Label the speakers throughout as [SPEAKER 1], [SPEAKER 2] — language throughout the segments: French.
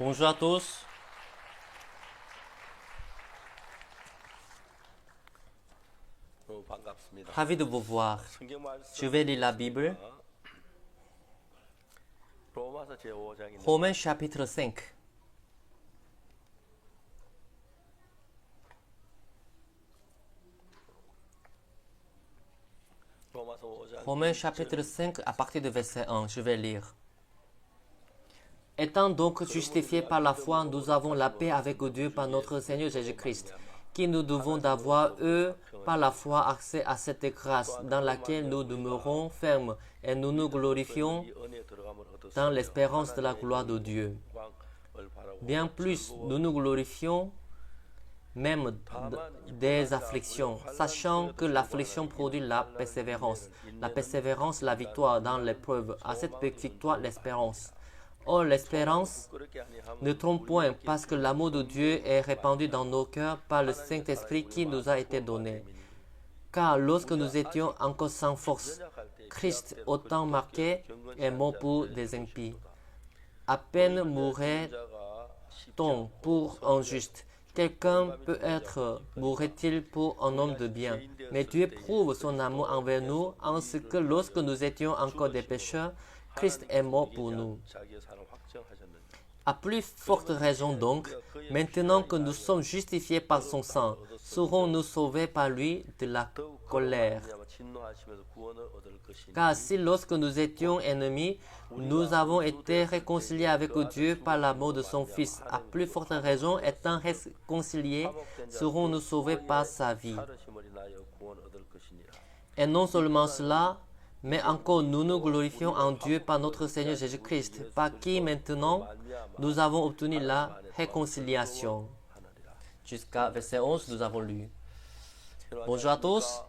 [SPEAKER 1] Bonjour à tous.
[SPEAKER 2] 반갑습니다.
[SPEAKER 1] Ravi de vous voir.
[SPEAKER 2] 성경
[SPEAKER 1] Je vais lire la
[SPEAKER 2] 말씀
[SPEAKER 1] Bible.
[SPEAKER 2] 로마서 제5장입니다.
[SPEAKER 1] Romains chapitre 5.
[SPEAKER 2] 로마서 5장
[SPEAKER 1] Romains chapitre 5 à partir du verset 1. Je vais lire. Étant donc justifiés par la foi, nous avons la paix avec Dieu par notre Seigneur Jésus-Christ, qui nous devons d'avoir, eux, par la foi, accès à cette grâce dans laquelle nous demeurons fermes et nous nous glorifions
[SPEAKER 2] 이 은혜에 들어감을 얻었으며
[SPEAKER 1] dans l'espérance de la gloire de Dieu.
[SPEAKER 2] 영광을 바라고
[SPEAKER 1] Bien plus, nous nous glorifions même des afflictions, sachant que l'affliction produit la persévérance, la victoire dans l'épreuve, à cette victoire l'espérance. Or, l'espérance
[SPEAKER 2] 그렇게 하니 함
[SPEAKER 1] ne trompe point, parce que l'amour de Dieu est répandu dans nos cœurs par le Saint-Esprit qui nous a été donné. Car lorsque nous étions encore sans force, Christ, autant marqué, est mort pour des impies. À peine mourrait-on pour un juste. Quelqu'un mourrait-il pour un homme de bien. Mais Dieu prouve son amour envers nous en ce que lorsque nous étions encore des pécheurs, Christ est mort pour nous.
[SPEAKER 2] 자기의 사랑을 확정하셨는데
[SPEAKER 1] À plus forte raison donc, maintenant que nous sommes justifiés par son sang, serons-nous sauvés par lui de la colère.
[SPEAKER 2] 말미암아 진노하시면서 구원을 얻을 것이니
[SPEAKER 1] Car si lorsque nous étions ennemis, nous avons été réconciliés avec Dieu par la mort de son Fils, à plus forte raison, étant réconciliés, serons-nous sauvés par sa vie.
[SPEAKER 2] 살으심을 인하여 구원을 얻을 것이니라.
[SPEAKER 1] Et non seulement cela, mais encore nous nous glorifions en Dieu par notre Seigneur Jésus-Christ, par qui maintenant nous avons obtenu la réconciliation. Jusqu'à verset 11, nous avons lu. Bonjour à tous.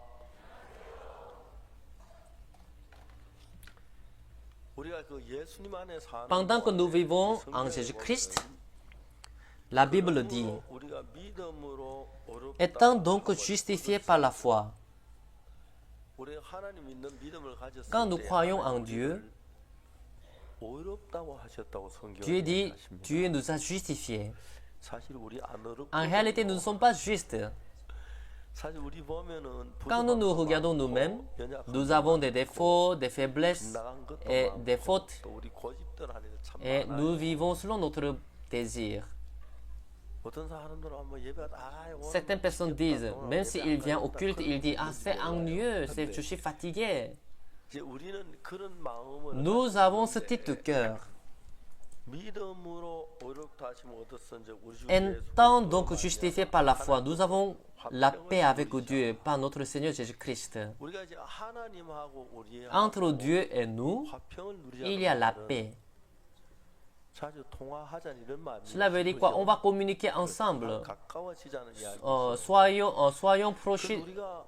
[SPEAKER 2] 우리가 그 예수님 안에 사는
[SPEAKER 1] Pendant que nous vivons en Jésus-Christ, la Bible dit,
[SPEAKER 2] 우리가 믿음으로 어렵다.
[SPEAKER 1] étant donc justifiés par la foi,
[SPEAKER 2] 우리 하나님 믿는 믿음을 가졌을
[SPEAKER 1] quand nous
[SPEAKER 2] 때
[SPEAKER 1] croyons en Dieu,
[SPEAKER 2] 어렵다고 하셨다고 성경에
[SPEAKER 1] Dieu dit,
[SPEAKER 2] 말씀합니다.
[SPEAKER 1] Dieu nous a justifiés.
[SPEAKER 2] 사실 우리 안 어렵고
[SPEAKER 1] En réalité, nous ne sommes pas justes.
[SPEAKER 2] 사실 우리 보면은
[SPEAKER 1] Quand nous nous regardons nous-mêmes, nous avons des défauts, des faiblesses
[SPEAKER 2] 나간 것도
[SPEAKER 1] et
[SPEAKER 2] 많고,
[SPEAKER 1] des fautes,
[SPEAKER 2] 또 우리 고집들 하는 참
[SPEAKER 1] et
[SPEAKER 2] 많아요.
[SPEAKER 1] nous vivons selon notre désir.
[SPEAKER 2] 어떤 사람들은 한번 예배하다 오늘
[SPEAKER 1] Certaines personnes disent,
[SPEAKER 2] 오늘
[SPEAKER 1] même
[SPEAKER 2] 예배
[SPEAKER 1] s'il
[SPEAKER 2] 안
[SPEAKER 1] vient au
[SPEAKER 2] 가겠다.
[SPEAKER 1] culte, il dit, ah c'est ennuyeux, je suis fatigué.
[SPEAKER 2] 이제 우리는 그런 마음을
[SPEAKER 1] Nous avons ce type de cœur.
[SPEAKER 2] 믿음으로 어렵다 하시면 얻었은즉 우리 주
[SPEAKER 1] Étant donc justifiés par la foi, nous avons la paix avec Dieu par notre Seigneur Jésus-Christ.
[SPEAKER 2] 우리가 이제 하나님하고 우리
[SPEAKER 1] Entre Dieu et nous,
[SPEAKER 2] 화평을 누리자.
[SPEAKER 1] il y a la paix.
[SPEAKER 2] 자주 통화하자는 이런 말이.
[SPEAKER 1] Cela veut dire quoi? On va communiquer ensemble.
[SPEAKER 2] 가까워지자는 이야기.
[SPEAKER 1] Soyons proches
[SPEAKER 2] 우리가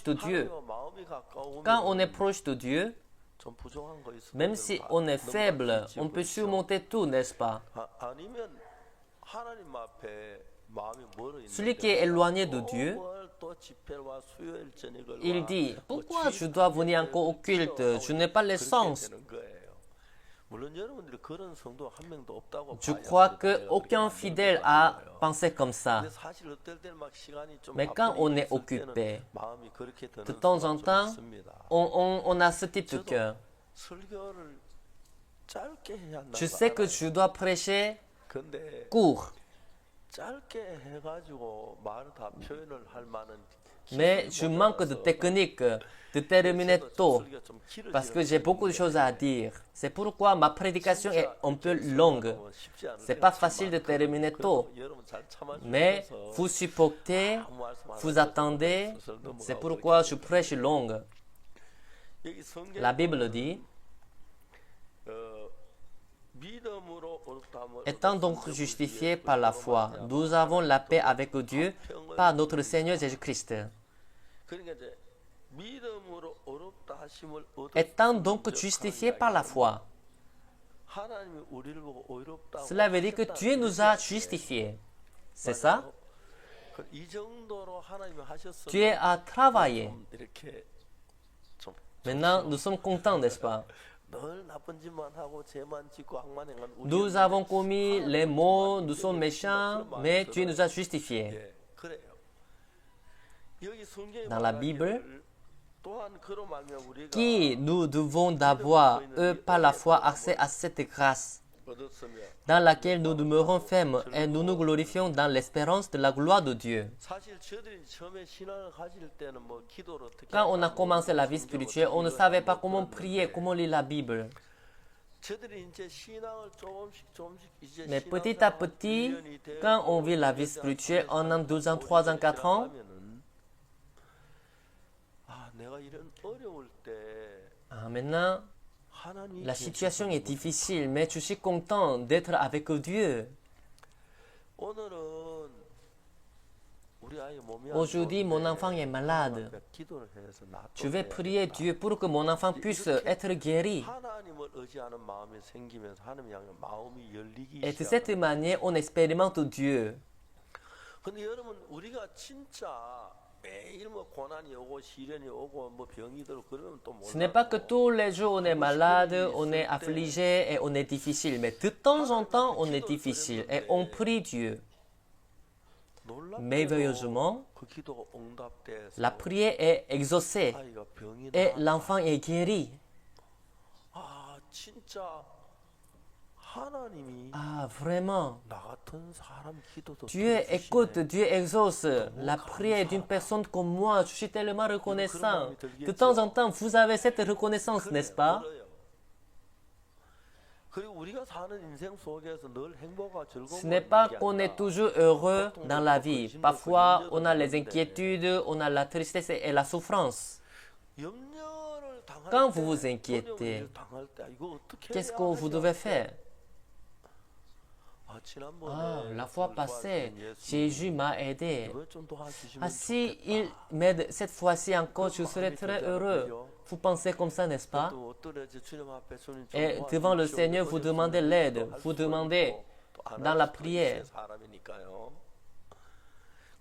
[SPEAKER 1] de Dieu.
[SPEAKER 2] 하나님과 마음이 가까우면
[SPEAKER 1] Quand on est proche de Dieu,
[SPEAKER 2] 좀 부족한 거 있으면
[SPEAKER 1] même si on est faible, on peut surmonter tout, n'est-ce pas?
[SPEAKER 2] 아니면 하나님 앞에 마음이 멀어 있는
[SPEAKER 1] Celui qui est éloigné de Dieu,
[SPEAKER 2] 또 집회와 수요일 저녁을
[SPEAKER 1] il dit, pourquoi je dois venir encore au culte? Je n'ai pas l'essence.
[SPEAKER 2] 물론 여러분들이 그런 성도 한 명도 없다고
[SPEAKER 1] Je
[SPEAKER 2] 봐요.
[SPEAKER 1] crois qu'aucun fidèle a pensé comme ça.
[SPEAKER 2] 근데 사실 어떨 때는 막 시간이 좀
[SPEAKER 1] Mais quand on est
[SPEAKER 2] 바쁘니까 있을 때는
[SPEAKER 1] occupé,
[SPEAKER 2] 마음이 그렇게 드는
[SPEAKER 1] de temps en
[SPEAKER 2] 수가 좀
[SPEAKER 1] temps,
[SPEAKER 2] 있습니다.
[SPEAKER 1] on a ce type de cœur.
[SPEAKER 2] 설교를 짧게 해야 한다.
[SPEAKER 1] Je sais que je dois prêcher
[SPEAKER 2] 근데
[SPEAKER 1] court,
[SPEAKER 2] 짧게 해가지고 말을 다 표현을 할 만한
[SPEAKER 1] mais je manque de technique de terminer tôt
[SPEAKER 2] 설교가 좀 길어지는
[SPEAKER 1] parce que j'ai beaucoup de choses à dire. C'est pourquoi ma prédication est un peu longue.
[SPEAKER 2] 쉽지 않은데
[SPEAKER 1] C'est pas facile de terminer tôt,
[SPEAKER 2] 여러분 잘 참아주셔서
[SPEAKER 1] mais vous supportez,
[SPEAKER 2] 아무 말씀 안
[SPEAKER 1] vous
[SPEAKER 2] 하셔도
[SPEAKER 1] attendez.
[SPEAKER 2] 슬슬 넘어가고
[SPEAKER 1] C'est pourquoi je prêche longue.
[SPEAKER 2] 여기 성경에
[SPEAKER 1] La Bible dit,
[SPEAKER 2] 믿음으로 어렵다 함을
[SPEAKER 1] étant donc justifiés par la foi, nous avons la paix avec Dieu par notre Seigneur Jésus-Christ.
[SPEAKER 2] 그러니까 이제 믿음으로 어렵다 하심을
[SPEAKER 1] Étant donc justifiés par la foi,
[SPEAKER 2] 하나님이 우리를 보고 어렵다
[SPEAKER 1] cela veut dire que Dieu nous a justifiés. C'est ça?
[SPEAKER 2] 이 정도로 하나님이 하셨으면
[SPEAKER 1] Dieu a travaillé.
[SPEAKER 2] 좀 이렇게 좀
[SPEAKER 1] Maintenant, nous sommes contents, n'est-ce pas?
[SPEAKER 2] 늘 나쁜 짓만 하고 죄만 짓고 악만 행한
[SPEAKER 1] Nous avons commis les maux, nous sommes méchants, mais Dieu nous a justifiés.
[SPEAKER 2] 예, 그래요. 여기 성경에
[SPEAKER 1] Dans la
[SPEAKER 2] 말한
[SPEAKER 1] Bible,
[SPEAKER 2] 일을 또한 그로 말미암아 우리가
[SPEAKER 1] qui nous devons d'avoir, eux, par la foi, accès à cette grâce,
[SPEAKER 2] 얻었으며
[SPEAKER 1] dans laquelle nous demeurons fermes et nous nous glorifions dans l'espérance de la gloire de Dieu.
[SPEAKER 2] 사실 저들이 처음에 신앙을 가질 때는 뭐 기도를 어떻게
[SPEAKER 1] Quand on a commencé la vie spirituelle, on ne savait pas comment prier, comment lire la Bible.
[SPEAKER 2] 저들이 이제 신앙을 조금씩 이제
[SPEAKER 1] Mais petit à petit, quand on vit la vie spirituelle, 1 an, 2 ans, 3 ans, 4 ans,
[SPEAKER 2] 아, 내가 이런 어려울 때
[SPEAKER 1] maintenant,
[SPEAKER 2] 하나님이
[SPEAKER 1] la situation est difficile, mais je suis content d'être avec Dieu.
[SPEAKER 2] 오늘은 우리 아이 몸이
[SPEAKER 1] Aujourd'hui, mon enfant est malade.
[SPEAKER 2] 기도를 해서
[SPEAKER 1] Je vais prier Dieu pour que mon enfant puisse être guéri.
[SPEAKER 2] 하나님을 의지하는 마음이 생기면서 하나님 향해 마음이 열리기
[SPEAKER 1] Et de
[SPEAKER 2] 시작.
[SPEAKER 1] cette manière, on expérimente Dieu.
[SPEAKER 2] 근데 여러분 우리가 진짜 매일 뭐 고난이 오고 시련이 오고 뭐 병이 들고 그러면 또
[SPEAKER 1] Ce n'est pas que tous les jours on est malade, on est affligé et on est difficile, mais de temps en temps on est difficile et on prie Dieu. Merveilleusement,
[SPEAKER 2] 그 기도가 응답돼서
[SPEAKER 1] la prière est exaucée
[SPEAKER 2] 아이가 병이
[SPEAKER 1] et
[SPEAKER 2] 나.
[SPEAKER 1] l'enfant est guéri.
[SPEAKER 2] 아 진짜 하나님이
[SPEAKER 1] Ah, vraiment.
[SPEAKER 2] 나 같은 사람 기도도
[SPEAKER 1] Dieu
[SPEAKER 2] 들어주시네.
[SPEAKER 1] écoute, Dieu exauce la prière d'une personne comme moi. Je suis tellement reconnaissant. De temps en temps, vous avez cette reconnaissance, n'est-ce pas?
[SPEAKER 2] 그래요. 그리고 우리가 사는 인생 속에서 늘 행복과 즐거움이
[SPEAKER 1] Ce n'est pas qu'on est toujours heureux dans la vie. Parfois, on a les inquiétudes, on a la tristesse et la souffrance.
[SPEAKER 2] 염려를 당할
[SPEAKER 1] Quand
[SPEAKER 2] 때,
[SPEAKER 1] vous vous inquiétez,
[SPEAKER 2] 두려움을 당할 때 이거 어떻게
[SPEAKER 1] qu'est-ce
[SPEAKER 2] 해야
[SPEAKER 1] que vous devez faire?
[SPEAKER 2] 아, 지난번에
[SPEAKER 1] Ah, la fois passée, Jésus m'a aidé.
[SPEAKER 2] 이거 좀 도와주시면
[SPEAKER 1] Ah, si il m'aide cette fois-ci encore, je serai très heureux. Vous pensez comme ça, n'est-ce pas?
[SPEAKER 2] 또 어떠려지 주님 앞에 주님 좀
[SPEAKER 1] Et
[SPEAKER 2] 도와주십시오.
[SPEAKER 1] devant le Seigneur, vous demandez l'aide,
[SPEAKER 2] 할
[SPEAKER 1] vous
[SPEAKER 2] 수가
[SPEAKER 1] demandez
[SPEAKER 2] 있고, 또안
[SPEAKER 1] dans
[SPEAKER 2] 할
[SPEAKER 1] la
[SPEAKER 2] 수도
[SPEAKER 1] prière.
[SPEAKER 2] 있어요, 사람이니까요.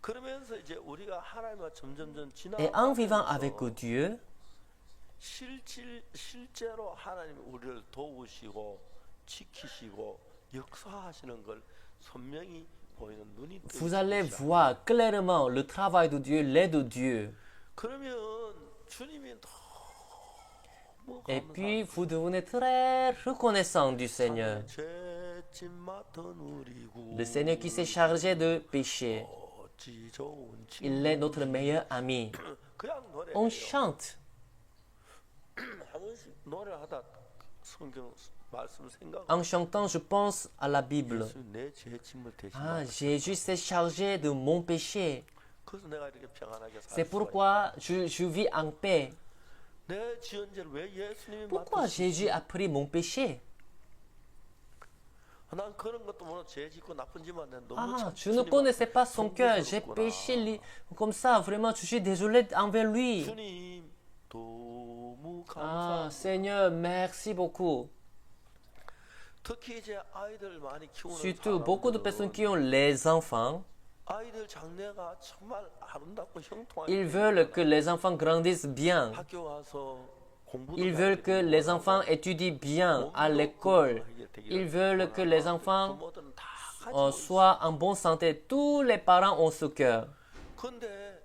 [SPEAKER 2] 그러면서 이제 우리가 하나님과 점점점
[SPEAKER 1] Et en vivant
[SPEAKER 2] 지나가면서
[SPEAKER 1] avec Dieu,
[SPEAKER 2] 실제로 하나님 우리를 도우시고 지키시고 역사하시는 걸 선명히 보이는 눈이
[SPEAKER 1] vous allez
[SPEAKER 2] 뜨기 시작.
[SPEAKER 1] voir clairement le travail de Dieu, l'aide de Dieu.
[SPEAKER 2] 그러면 주님이 너무
[SPEAKER 1] Et puis,
[SPEAKER 2] 감사하고
[SPEAKER 1] vous devenez très reconnaissant du Seigneur.
[SPEAKER 2] 죄짐 맡은 우리 구
[SPEAKER 1] Le Seigneur qui s'est chargé de péché.
[SPEAKER 2] 어찌 좋은
[SPEAKER 1] Il est notre meilleur ami.
[SPEAKER 2] 그냥 노래
[SPEAKER 1] On chante.
[SPEAKER 2] 한 번씩 노래하다 성경 말씀 생각
[SPEAKER 1] En chantant, je pense à la Bible.
[SPEAKER 2] 예수 내 죄짐을 대신
[SPEAKER 1] Ah,
[SPEAKER 2] 맡으
[SPEAKER 1] Jésus s'est chargé de mon péché.
[SPEAKER 2] 그래서 내가 이렇게 평안하게 살
[SPEAKER 1] C'est
[SPEAKER 2] 수가
[SPEAKER 1] pourquoi je vis en paix.
[SPEAKER 2] 있다. 내 지은 죄를 왜 예수님이
[SPEAKER 1] Pourquoi
[SPEAKER 2] 맡으시
[SPEAKER 1] Jésus a pris mon péché?
[SPEAKER 2] 난 그런 것도 모르고 죄 짓고 나쁜 짓만 내 너무
[SPEAKER 1] Ah,
[SPEAKER 2] 참
[SPEAKER 1] je ne
[SPEAKER 2] 주님
[SPEAKER 1] connaissais pas son
[SPEAKER 2] 앞에
[SPEAKER 1] cœur. J'ai
[SPEAKER 2] 성질스럽구나.
[SPEAKER 1] péché comme ça. Vraiment, je suis désolé envers lui.
[SPEAKER 2] 주님 너무
[SPEAKER 1] Ah,
[SPEAKER 2] 감사.
[SPEAKER 1] Seigneur, merci beaucoup.
[SPEAKER 2] 특히 이제 아이들 많이 키우는
[SPEAKER 1] Surtout, beaucoup de personnes
[SPEAKER 2] 사람들은
[SPEAKER 1] qui ont les enfants,
[SPEAKER 2] 아이들 장래가 정말 아름답고 형통하게
[SPEAKER 1] ils veulent que les enfants grandissent bien.
[SPEAKER 2] 학교 와서 공부도
[SPEAKER 1] Ils
[SPEAKER 2] 잘
[SPEAKER 1] veulent que
[SPEAKER 2] 되고
[SPEAKER 1] les enfants étudient bien à l'école. Ils veulent que les enfants
[SPEAKER 2] 부모들은 다 가지고 있어.
[SPEAKER 1] soient en bonne santé. Tous les parents ont ce cœur.
[SPEAKER 2] 근데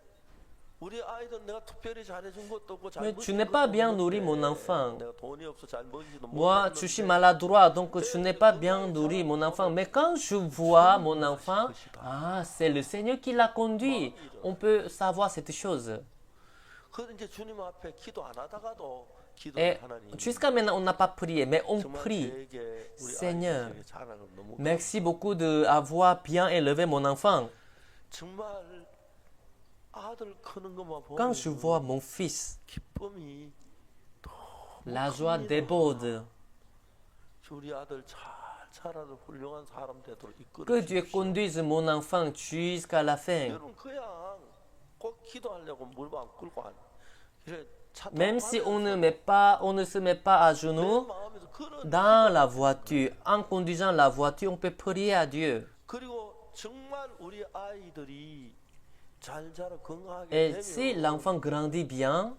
[SPEAKER 2] 우리 아이들 내가 특별히 잘해준 것도 없고 잘
[SPEAKER 1] Mais
[SPEAKER 2] 먹인
[SPEAKER 1] tu n'es
[SPEAKER 2] 것도
[SPEAKER 1] pas bien
[SPEAKER 2] 없는데
[SPEAKER 1] nourri mon enfant.
[SPEAKER 2] 내가 돈이 없어 잘 먹이지도
[SPEAKER 1] Moi, je suis
[SPEAKER 2] 못했는데
[SPEAKER 1] maladroit, donc je n'ai pas bien nourri mon enfant. Mais quand je vois mon enfant, ah, c'est le Seigneur qui l'a conduit. On peut savoir cette chose.
[SPEAKER 2] 그래서 이제 주님 앞에 기도 안 하다가도
[SPEAKER 1] Et
[SPEAKER 2] 기도를 하나님
[SPEAKER 1] jusqu'à maintenant, on n'a pas prié, mais on
[SPEAKER 2] 정말
[SPEAKER 1] prie.
[SPEAKER 2] 저에게 우리
[SPEAKER 1] Seigneur,
[SPEAKER 2] 아이들에게 자랑을 너무
[SPEAKER 1] Merci beaucoup d'avoir bien élevé mon enfant.
[SPEAKER 2] 정말 아들 크는 것만
[SPEAKER 1] Quand je
[SPEAKER 2] 보면
[SPEAKER 1] vois mon fils,
[SPEAKER 2] 기쁨이
[SPEAKER 1] la joie déborde.
[SPEAKER 2] 우리 아들 잘 자라서 훌륭한 사람 되도록 이끌어
[SPEAKER 1] Que Dieu
[SPEAKER 2] 주십시오.
[SPEAKER 1] conduise mon enfant jusqu'à la fin.
[SPEAKER 2] 여러분 그냥 꼭 기도하려고 무릎 안 꿇고 안 이래 차
[SPEAKER 1] Même si
[SPEAKER 2] 타고
[SPEAKER 1] on ne
[SPEAKER 2] 하면서
[SPEAKER 1] on ne se met pas à
[SPEAKER 2] 내
[SPEAKER 1] genoux,
[SPEAKER 2] 마음에서 그런
[SPEAKER 1] dans la voiture, en conduisant la voiture, on peut prier à Dieu.
[SPEAKER 2] 그리고 정말 우리 아이들이 잘 자라 건강하게
[SPEAKER 1] Et si
[SPEAKER 2] 되면
[SPEAKER 1] l'enfant grandit bien,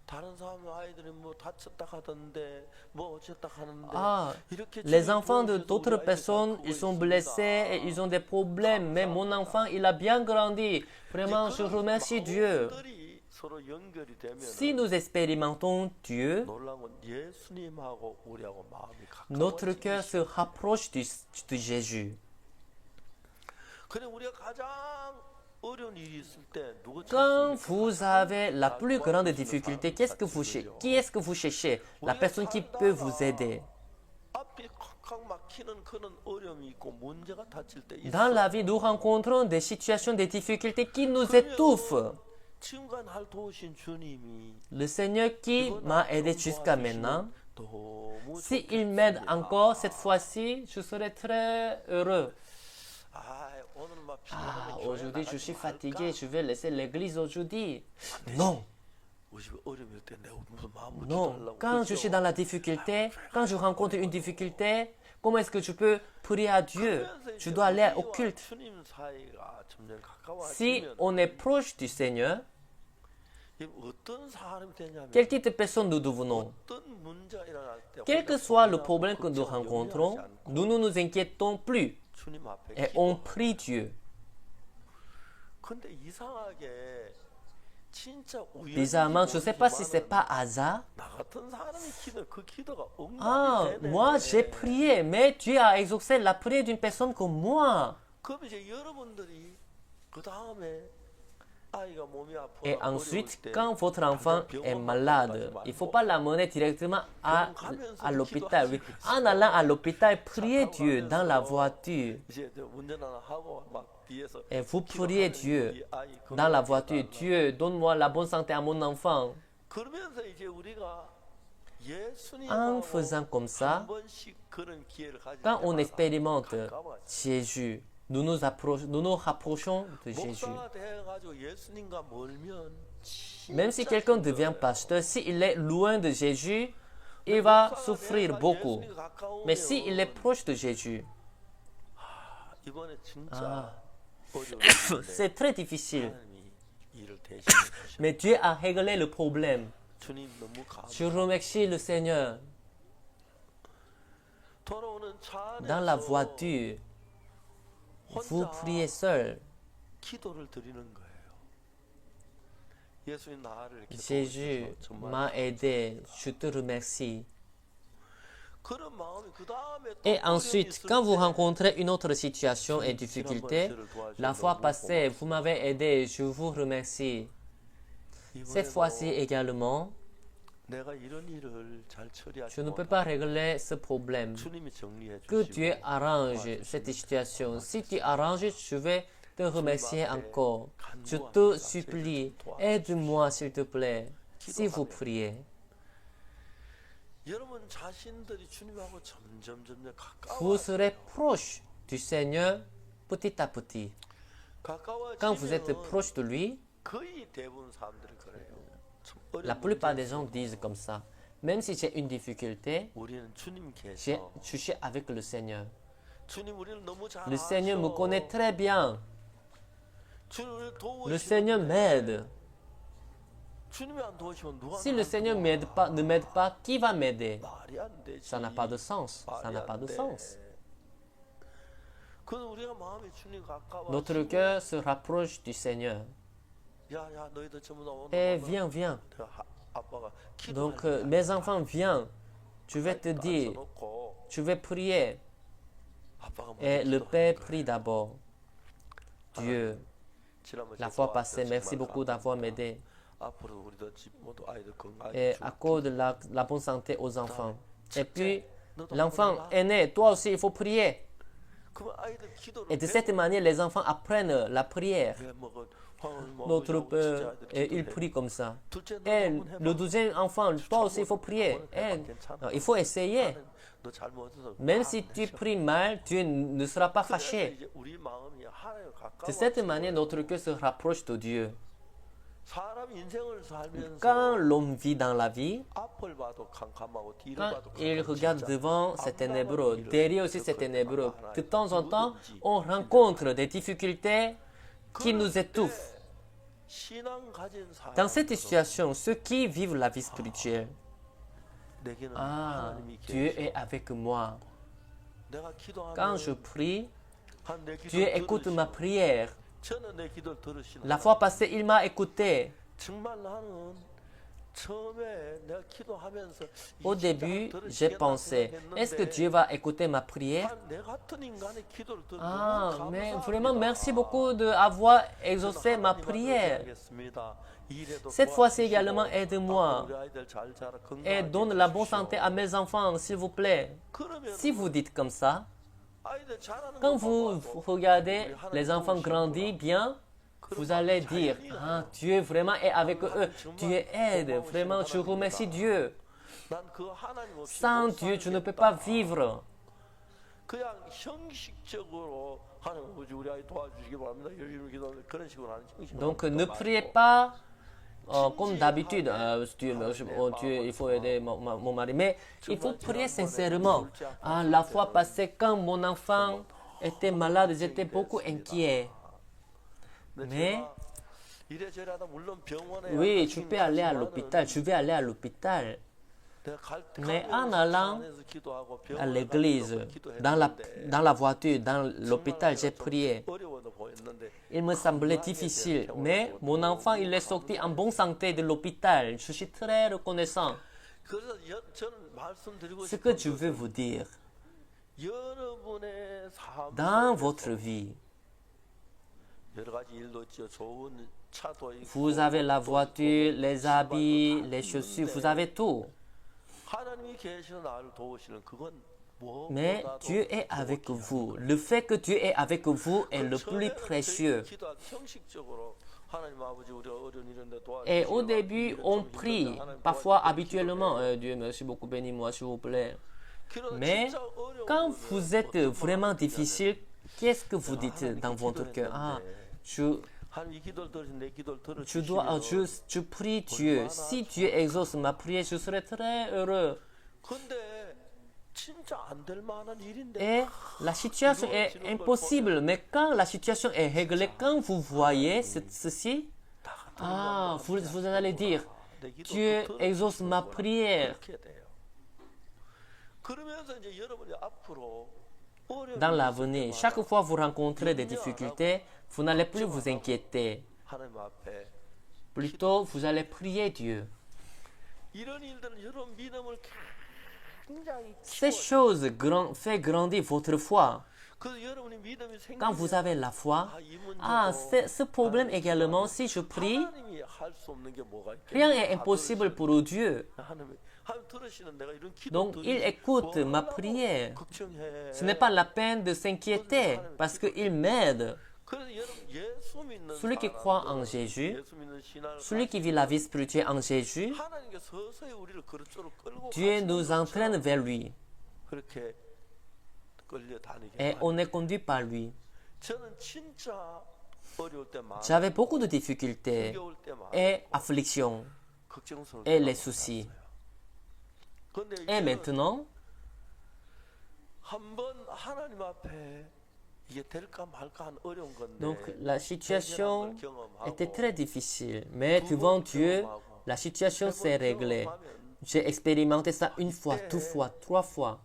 [SPEAKER 2] 다른 사람 아이들이 뭐 다쳤다 하던데 뭐 어쨌다 하는데
[SPEAKER 1] Ah,
[SPEAKER 2] 이렇게
[SPEAKER 1] les
[SPEAKER 2] 주님
[SPEAKER 1] enfants de
[SPEAKER 2] 도우셔서
[SPEAKER 1] d'autres
[SPEAKER 2] 우리 아이들 잘
[SPEAKER 1] personnes,
[SPEAKER 2] 크고
[SPEAKER 1] ils sont
[SPEAKER 2] 있습니다.
[SPEAKER 1] blessés et ils ont des problèmes, mais mon enfant, il a bien grandi. Vraiment, je
[SPEAKER 2] 그런
[SPEAKER 1] remercie Dieu.
[SPEAKER 2] 마음들이 서로 연결이 되면
[SPEAKER 1] Si nous expérimentons Dieu,
[SPEAKER 2] 놀라운 건 예수님하고 우리하고 마음이
[SPEAKER 1] notre cœur
[SPEAKER 2] 가까워지기
[SPEAKER 1] se rapproche de Jésus.
[SPEAKER 2] 그래 우리가 가장 어려운 일이 있을 때 누구
[SPEAKER 1] Quand
[SPEAKER 2] 찾습니까?
[SPEAKER 1] vous avez la plus grande difficulté, qui est-ce que vous cherchez? La personne qui peut vous aider.
[SPEAKER 2] 앞이 콱콱 막히는 그런 어려움이 있고 문제가 닥칠 때
[SPEAKER 1] Dans
[SPEAKER 2] 있어.
[SPEAKER 1] la vie, nous rencontrons des situations, des difficultés qui nous étouffent.
[SPEAKER 2] 지금까지 날 도우신 주님이
[SPEAKER 1] Le Seigneur qui
[SPEAKER 2] 이번
[SPEAKER 1] m'a
[SPEAKER 2] 날
[SPEAKER 1] aidé
[SPEAKER 2] 좀
[SPEAKER 1] jusqu'à
[SPEAKER 2] 도와주시면
[SPEAKER 1] maintenant,
[SPEAKER 2] 너무
[SPEAKER 1] s'il m'aide
[SPEAKER 2] 좋겠습니다.
[SPEAKER 1] encore cette fois-ci, je serai très heureux.
[SPEAKER 2] 아, 오늘 막
[SPEAKER 1] Ah,
[SPEAKER 2] 피곤하면
[SPEAKER 1] aujourd'hui je suis
[SPEAKER 2] 교회
[SPEAKER 1] fatigué,
[SPEAKER 2] 나갈까?
[SPEAKER 1] je vais laisser l'église aujourd'hui. Non,
[SPEAKER 2] 우리 집에 어려움일 때 내가 무슨 마음으로
[SPEAKER 1] non.
[SPEAKER 2] 기도하려고
[SPEAKER 1] Quand je suis dans la difficulté, quand je rencontre une difficulté, comment est-ce que tu peux prier à Dieu? Tu dois aller au culte.
[SPEAKER 2] 주님 사이가 점점
[SPEAKER 1] Si
[SPEAKER 2] 가까워지면
[SPEAKER 1] on est proche du Seigneur,
[SPEAKER 2] 어떤 사람이 되냐면
[SPEAKER 1] quel type de personne nous devenons?
[SPEAKER 2] 어떤 문제가 일어날 때
[SPEAKER 1] Quel que soit le problème que nous rencontrons, nous ne nous inquiétons plus
[SPEAKER 2] 주님 앞에
[SPEAKER 1] et on prie Dieu.
[SPEAKER 2] 근데 이상하게 진짜
[SPEAKER 1] Bizarrement, je ne sais pas si c'est pas hasard.
[SPEAKER 2] 나 같은 사람이 기도 그 기도가
[SPEAKER 1] Ah,
[SPEAKER 2] 응답이 되네.
[SPEAKER 1] moi j'ai prié, mais Dieu a exaucé la prière d'une personne comme moi.
[SPEAKER 2] 그럼 이제 여러분들이 그 다음에 아이가 몸이 아프거나
[SPEAKER 1] Et
[SPEAKER 2] 어려울
[SPEAKER 1] ensuite,
[SPEAKER 2] 때
[SPEAKER 1] quand votre enfant est malade, il ne faut pas l'amener directement à l'hôpital. Oui. En allant à l'hôpital, priez Dieu dans la voiture.
[SPEAKER 2] 이제 운전하나 하고 막 뒤에서
[SPEAKER 1] Et vous priez Dieu
[SPEAKER 2] 이 아이
[SPEAKER 1] dans la
[SPEAKER 2] 건강하게
[SPEAKER 1] voiture.
[SPEAKER 2] 해달라.
[SPEAKER 1] Dieu, donne-moi la bonne santé à mon enfant.
[SPEAKER 2] 그러면서 이제 우리가
[SPEAKER 1] En
[SPEAKER 2] 예수님하고
[SPEAKER 1] faisant comme ça,
[SPEAKER 2] 한 번씩 그런 기회를 가질
[SPEAKER 1] quand on
[SPEAKER 2] 때마다
[SPEAKER 1] expérimente
[SPEAKER 2] 가까워져.
[SPEAKER 1] Jésus, nous nous rapprochons de Jésus.
[SPEAKER 2] 목사가 돼가지고 예수님과 멀면
[SPEAKER 1] Même si
[SPEAKER 2] 진짜
[SPEAKER 1] quelqu'un
[SPEAKER 2] 힘들어요.
[SPEAKER 1] devient pasteur, s'il est loin de Jésus, il va
[SPEAKER 2] 목사가
[SPEAKER 1] souffrir
[SPEAKER 2] 돼가지고
[SPEAKER 1] beaucoup.
[SPEAKER 2] 예수님과 가까우면
[SPEAKER 1] Mais s'il est proche de Jésus,
[SPEAKER 2] 이번에 진짜
[SPEAKER 1] Ah.
[SPEAKER 2] 어려운 일인데
[SPEAKER 1] c'est très difficile.
[SPEAKER 2] 하나님이 일을 대신해 주셔.
[SPEAKER 1] Mais Dieu a réglé le problème.
[SPEAKER 2] 주님 너무
[SPEAKER 1] Je
[SPEAKER 2] 감사.
[SPEAKER 1] remercie le Seigneur.
[SPEAKER 2] 돌아오는 차
[SPEAKER 1] Dans la
[SPEAKER 2] 안에서
[SPEAKER 1] voiture, vous
[SPEAKER 2] 혼자
[SPEAKER 1] priez seul.
[SPEAKER 2] 기도를 드리는 거예요. 예수님 나를 이렇게
[SPEAKER 1] Jésus
[SPEAKER 2] 도와주셔서 정말
[SPEAKER 1] m'a aidé. Je te remercie.
[SPEAKER 2] 그런 마음이 그 다음에
[SPEAKER 1] Et ensuite, quand vous rencontrez une autre situation et difficulté, la fois passée, vous m'avez aidé. Je vous remercie. Cette fois-ci également,
[SPEAKER 2] 내가 이런 일을 잘 처리하지
[SPEAKER 1] je ne peux
[SPEAKER 2] 못하고
[SPEAKER 1] pas régler ce problème.
[SPEAKER 2] 주님이 정리해
[SPEAKER 1] Que
[SPEAKER 2] 주시고
[SPEAKER 1] Dieu arrange cette situation. Si tu arranges, je vais te remercier encore. Je te supplie, aide-moi s'il te plaît, si vous priez.
[SPEAKER 2] 여러분 자신들이 주님하고 점점 가까워
[SPEAKER 1] Vous serez proche du Seigneur petit à petit. Quand vous êtes
[SPEAKER 2] 가까워지면
[SPEAKER 1] proche de lui,
[SPEAKER 2] 거의 대부분 사람들이 그래요. 참
[SPEAKER 1] la
[SPEAKER 2] 어려운
[SPEAKER 1] plupart
[SPEAKER 2] 문제
[SPEAKER 1] des gens disent comme ça. Même si j'ai une difficulté,
[SPEAKER 2] 우리는 주님께서
[SPEAKER 1] je suis avec le Seigneur.
[SPEAKER 2] 주님 우리를 너무 잘
[SPEAKER 1] Le Seigneur me
[SPEAKER 2] 아셔.
[SPEAKER 1] connaît très bien.
[SPEAKER 2] 주님 우리를
[SPEAKER 1] Le Seigneur
[SPEAKER 2] 도우시는데
[SPEAKER 1] m'aide.
[SPEAKER 2] 주님이 안 도우시면 누가
[SPEAKER 1] Si le
[SPEAKER 2] 나를
[SPEAKER 1] Seigneur
[SPEAKER 2] 도와?
[SPEAKER 1] ne m'aide pas, qui va m'aider?
[SPEAKER 2] 말이 안 되지.
[SPEAKER 1] Ça n'a pas de sens. Ça n'a pas de sens.
[SPEAKER 2] 그래서 우리가 마음이 주님 가까워.
[SPEAKER 1] Notre cœur se rapproche du Seigneur.
[SPEAKER 2] 야야 너희들 전부 다 오늘
[SPEAKER 1] Et
[SPEAKER 2] 오늘
[SPEAKER 1] viens, viens.
[SPEAKER 2] 아빠가
[SPEAKER 1] Donc,
[SPEAKER 2] 기도할
[SPEAKER 1] mes enfants, viens. Je vais te dire,
[SPEAKER 2] 놓고
[SPEAKER 1] je vais prier.
[SPEAKER 2] 아빠가
[SPEAKER 1] Et
[SPEAKER 2] 먼저
[SPEAKER 1] le
[SPEAKER 2] 기도하는
[SPEAKER 1] Père
[SPEAKER 2] 거야.
[SPEAKER 1] prie d'abord. Dieu,
[SPEAKER 2] 지난번
[SPEAKER 1] la
[SPEAKER 2] 주에
[SPEAKER 1] fois passée,
[SPEAKER 2] 도와주셔서
[SPEAKER 1] merci
[SPEAKER 2] 정말
[SPEAKER 1] beaucoup d'avoir
[SPEAKER 2] 감사합니다.
[SPEAKER 1] m'aidé.
[SPEAKER 2] 앞으로 우리도 집 모두 아이들 건강하게
[SPEAKER 1] Et
[SPEAKER 2] 좀
[SPEAKER 1] accorde la bonne santé aux enfants. Et puis,
[SPEAKER 2] 너도
[SPEAKER 1] l'enfant
[SPEAKER 2] 한번
[SPEAKER 1] est né. Toi aussi, il faut prier.
[SPEAKER 2] 그러면 아이들 기도를
[SPEAKER 1] Et de cette manière, les enfants apprennent la prière. Notre Père, et il prie comme ça. Et le deuxième enfant, toi aussi, il faut prier. Et, il faut essayer. Même si tu pries mal, Dieu ne sera pas fâché. De cette manière, notre cœur se rapproche de Dieu. Quand l'homme vit dans la vie, quand il regarde devant, c'est ténébreux. Derrière aussi, c'est ténébreux. De temps en temps, on rencontre des difficultés qui nous étouffent.
[SPEAKER 2] 신앙 가진
[SPEAKER 1] Dans cette
[SPEAKER 2] 사람들은
[SPEAKER 1] situation, ceux qui vivent la vie spirituelle,
[SPEAKER 2] 내게는
[SPEAKER 1] ah,
[SPEAKER 2] 하나님이
[SPEAKER 1] Dieu
[SPEAKER 2] 계시고
[SPEAKER 1] est avec moi.
[SPEAKER 2] 내가
[SPEAKER 1] Quand je
[SPEAKER 2] 기도하면
[SPEAKER 1] prie,
[SPEAKER 2] 내
[SPEAKER 1] Dieu
[SPEAKER 2] 기도를
[SPEAKER 1] écoute ma
[SPEAKER 2] 들으시고
[SPEAKER 1] prière.
[SPEAKER 2] 저는 내 기도를 들으시는
[SPEAKER 1] La fois passée, il m'a écouté.
[SPEAKER 2] 정말 나는 처음에 내가 기도하면서
[SPEAKER 1] Au début, j'ai pensé, est-ce que Dieu va écouter ma prière?
[SPEAKER 2] 내 같은 인간의 기도를 들으면
[SPEAKER 1] Ah, mais vraiment, merci beaucoup d'avoir exaucé ma prière. Cette fois-ci également, aide-moi et donne la bonne santé à mes enfants, s'il vous plaît. Si vous dites comme ça, quand vous regardez les enfants grandir bien, vous allez dire, ah, Dieu vraiment est avec eux, Dieu aide, vraiment, je remercie Dieu. Sans Dieu, je ne peux pas vivre.
[SPEAKER 2] 그냥 형식적으로 하나님 아버지 우리 아이 도와주시기 바랍니다. 열심히 기도하는 그런 식으로 하는 형식.
[SPEAKER 1] Donc ne priez pas comme d'habitude. Dieu, Dieu, il faut aider mon mari. Mais il faut prier sincèrement. La fois passée, quand mon enfant était malade, j'étais beaucoup inquiet. Mais oui, tu peux aller à l'hôpital. Je vais aller à l'hôpital. Mais en allant à l'église, dans la voiture, dans l'hôpital, j'ai prié. Il me semblait difficile, mais mon enfant, il est sorti en bonne santé de l'hôpital. Je suis très reconnaissant. Ce que je veux vous dire, dans votre vie, vous avez la voiture, les habits, les chaussures, vous avez tout. Mais Dieu est avec vous. Le fait que Dieu est avec vous est le plus précieux. Et au début, on prie, parfois habituellement, Dieu merci beaucoup, bénis-moi s'il vous plaît. Mais quand vous êtes vraiment difficile, qu'est-ce que vous dites dans votre cœur? Je prie Dieu. Si Dieu exauce ma prière, je serai très heureux. Et la situation est impossible, mais quand la situation est réglée, quand vous voyez ceci, vous allez dire, Dieu exauce ma prière. Dans l'avenir, chaque fois que vous rencontrez des difficultés, vous n'allez plus vous inquiéter. Plutôt, vous allez prier Dieu. Ces choses font grandir votre foi. Quand vous avez la foi, ce problème également, si je prie, rien n'est impossible pour Dieu. Donc, il écoute ma prière. Ce n'est pas la peine de s'inquiéter parce qu'il m'aide. Celui qui croit en Jésus, celui qui vit la vie spirituelle en Jésus, Dieu nous entraîne vers lui. Et on est conduit par lui. J'avais beaucoup de difficultés et afflictions et les soucis. Et maintenant, donc la situation était très difficile, mais devant Dieu, la situation s'est réglée. J'ai expérimenté ça une fois, deux fois, trois fois.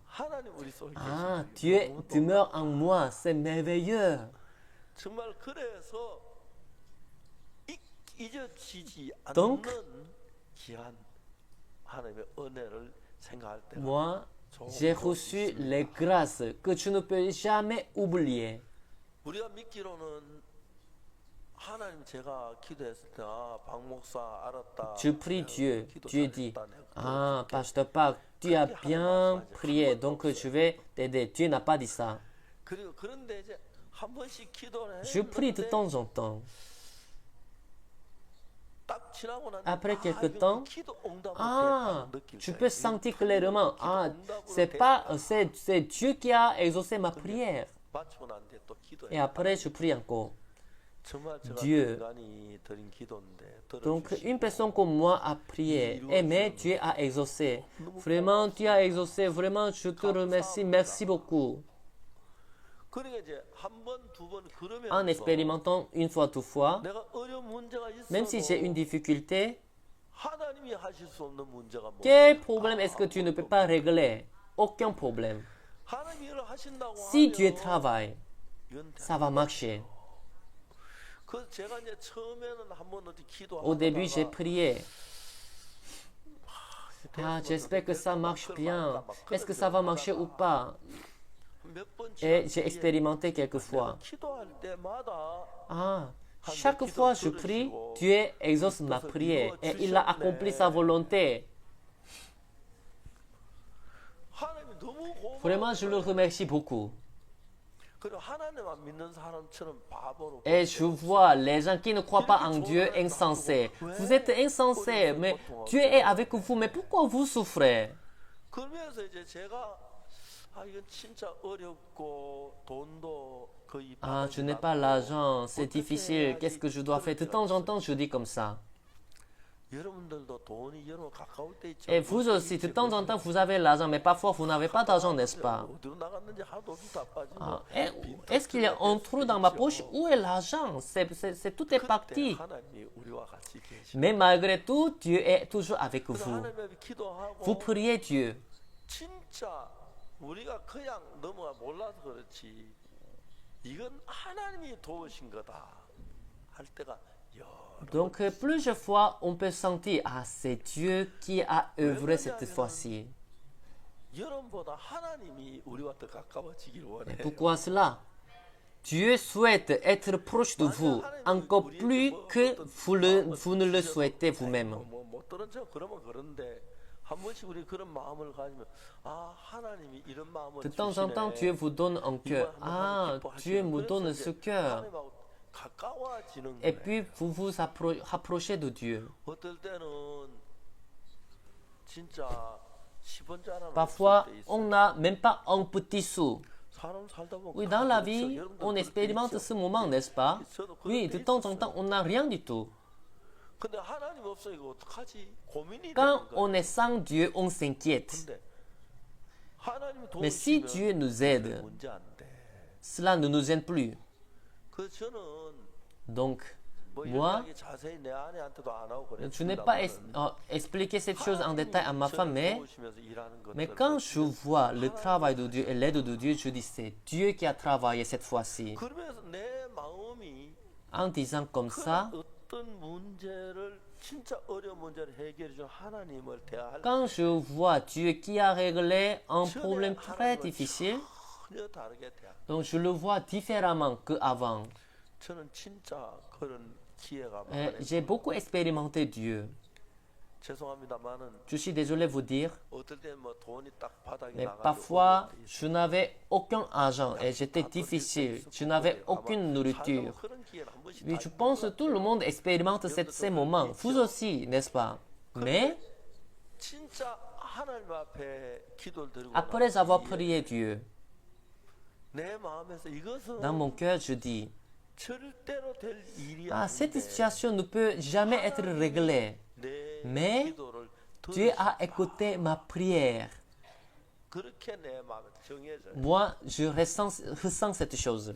[SPEAKER 1] Dieu demeure en moi, c'est merveilleux. Donc, moi, j'ai reçu les grâces que tu ne peux jamais oublier. Je prie Dieu. Dieu dit, Pasteur Park, tu as bien prié, donc je vais t'aider. Dieu n'a pas dit ça. Je prie de temps en temps. Après quelque temps, tu peux sentir clairement, c'est Dieu qui a exaucé ma prière. Et après, je prie encore. Dieu. Donc, une personne comme moi a prié, mais Dieu a exaucé. Vraiment, tu as exaucé. Vraiment, je te remercie. Merci beaucoup.
[SPEAKER 2] 그러니까 이제 한 번, 두 번
[SPEAKER 1] En
[SPEAKER 2] 그러면서
[SPEAKER 1] expérimentant une fois, deux fois,
[SPEAKER 2] 내가 어려운 문제가
[SPEAKER 1] même si j'ai une
[SPEAKER 2] 있어도
[SPEAKER 1] difficulté,
[SPEAKER 2] 하나님이 하실 수 없는 문제가 뭐
[SPEAKER 1] quel problème est-ce que tu ne peux pas régler? Aucun problème.
[SPEAKER 2] 하나님이 일을 하신다고
[SPEAKER 1] Si Dieu
[SPEAKER 2] 하면
[SPEAKER 1] travaille,
[SPEAKER 2] 이건 돼.
[SPEAKER 1] ça va marcher.
[SPEAKER 2] 그 제가 이제 처음에는 한번 어디
[SPEAKER 1] Au début, j'ai
[SPEAKER 2] 기도하다가
[SPEAKER 1] prié. Ah, j'espère que ça marche bien. Est-ce que ça va marcher ou pas?
[SPEAKER 2] 몇 번
[SPEAKER 1] Et
[SPEAKER 2] 지난
[SPEAKER 1] j'ai
[SPEAKER 2] 뒤에
[SPEAKER 1] expérimenté quelquefois.
[SPEAKER 2] 기도할 때마다
[SPEAKER 1] Ah, chaque fois je prie, Dieu exauce ma prière et il a accompli sa volonté.
[SPEAKER 2] 하나님이 너무 고마워.
[SPEAKER 1] Vraiment, je le remercie beaucoup.
[SPEAKER 2] 그리고 하나님 안 믿는 사람처럼 바보로
[SPEAKER 1] Et je vois les gens qui ne croient pas en Dieu insensés. Vous êtes insensés, mais Dieu est avec vous. Mais pourquoi vous souffrez?
[SPEAKER 2] 그러면서 이제 제가 이건 진짜 어렵고 돈도 거의
[SPEAKER 1] Ah, je
[SPEAKER 2] 바닥이
[SPEAKER 1] n'ai pas
[SPEAKER 2] 나고
[SPEAKER 1] l'argent, c'est
[SPEAKER 2] 어떻게
[SPEAKER 1] difficile.
[SPEAKER 2] 해야지
[SPEAKER 1] Qu'est-ce que je dois faire? De temps en temps, je dis comme ça.
[SPEAKER 2] 여러분들도 돈이 여러분 가까울 때 있죠.
[SPEAKER 1] Et vous aussi, de temps en temps, vous avez l'argent, mais parfois, vous n'avez pas d'argent, n'est-ce pas?
[SPEAKER 2] 어디로 나갔는지 하나도 없이 다 빠지고
[SPEAKER 1] Ah, est-ce qu'il y a un trou dans ma poche? Où est l'argent? Tout est parti.
[SPEAKER 2] 하나님이 우리와 같이 계시고
[SPEAKER 1] Mais malgré tout, Dieu est toujours avec
[SPEAKER 2] 그래서
[SPEAKER 1] vous.
[SPEAKER 2] 하나님 앞에 기도하고
[SPEAKER 1] Vous priez Dieu.
[SPEAKER 2] 진짜 우리가 그냥 넘어가 몰라서 그렇지 이건 하나님이 도우신 거다 할 때가
[SPEAKER 1] Donc, plusieurs fois, on peut sentir, ah, c'est Dieu qui a œuvré cette fois-ci.
[SPEAKER 2] 여러분보다 하나님이 우리와 더 가까워지길 원해.
[SPEAKER 1] Pourquoi cela? Dieu souhaite être proche de vous, encore plus que vous ne le souhaitez vous-même.
[SPEAKER 2] 못 들은 척 그러면 그런데 한 번씩 우리 그런 마음을 가지면 하나님이 이런 마음을
[SPEAKER 1] De temps en temps, Dieu vous donne un cœur. Ah, Dieu me donne ce cœur.
[SPEAKER 2] 가까워지는
[SPEAKER 1] Et
[SPEAKER 2] 거예요.
[SPEAKER 1] puis, vous vous rapprochez de Dieu.
[SPEAKER 2] 어떨 때는 진짜 10원짜리
[SPEAKER 1] Parfois, on n'a même pas un petit sou.
[SPEAKER 2] 사람 살다 보면
[SPEAKER 1] Oui, dans la vie, on expérimente ce moment, n'est-ce pas? Oui, de temps en temps, on n'a rien du tout.
[SPEAKER 2] 근데 하나님 없어 이거 어떡하지? 고민이
[SPEAKER 1] Quand
[SPEAKER 2] 되는 거예요.
[SPEAKER 1] on est sans Dieu, on s'inquiète.
[SPEAKER 2] 근데 하나님
[SPEAKER 1] Mais si
[SPEAKER 2] 도우시면
[SPEAKER 1] Dieu nous aide,
[SPEAKER 2] 문제 안 돼.
[SPEAKER 1] cela ne nous gêne plus.
[SPEAKER 2] 그 저는
[SPEAKER 1] Donc,
[SPEAKER 2] 뭐
[SPEAKER 1] moi,
[SPEAKER 2] 이야기 자세히 내 아내한테도 안 하고 그랬습니다.
[SPEAKER 1] je n'ai pas expliqué cette chose en détail à ma femme, mais quand je vois le travail de Dieu et l'aide de Dieu, je dis c'est Dieu qui a travaillé cette fois-ci.
[SPEAKER 2] 그러면서 내 마음이
[SPEAKER 1] En disant comme ça,
[SPEAKER 2] 어떤 문제를 진짜 어려운 문제를 해결해 준 하나님을 대할
[SPEAKER 1] quand je vois Dieu qui a réglé un problème très difficile,
[SPEAKER 2] 전혀 다르게 대할.
[SPEAKER 1] donc je le vois différemment qu'avant.
[SPEAKER 2] 저는 진짜 그런 기회가
[SPEAKER 1] J'ai beaucoup expérimenté Dieu.
[SPEAKER 2] 죄송합니다만은
[SPEAKER 1] Je suis désolé de vous dire,
[SPEAKER 2] 어떨 때 뭐 돈이 딱 바닥에
[SPEAKER 1] mais
[SPEAKER 2] 나가지고
[SPEAKER 1] parfois, je n'avais aucun argent et j'étais difficile. Je n'avais aucune nourriture.
[SPEAKER 2] 그런 기회를 한 번씩
[SPEAKER 1] Oui,
[SPEAKER 2] 다
[SPEAKER 1] je pense que tout le monde expérimente ces moments. Vous aussi, n'est-ce pas? Mais,
[SPEAKER 2] 진짜 하나님 앞에 기도를 드리고
[SPEAKER 1] après avoir prié Dieu,
[SPEAKER 2] 내 마음에서 이것은
[SPEAKER 1] dans mon cœur, je dis,
[SPEAKER 2] 절대로 될 일이
[SPEAKER 1] ah, cette
[SPEAKER 2] 아닌데
[SPEAKER 1] situation ne peut jamais être réglée.
[SPEAKER 2] 내
[SPEAKER 1] Mais
[SPEAKER 2] 기도를
[SPEAKER 1] Dieu a écouté ma prière.
[SPEAKER 2] 그렇게 내 마음에 정해져요.
[SPEAKER 1] Moi, je ressens cette chose.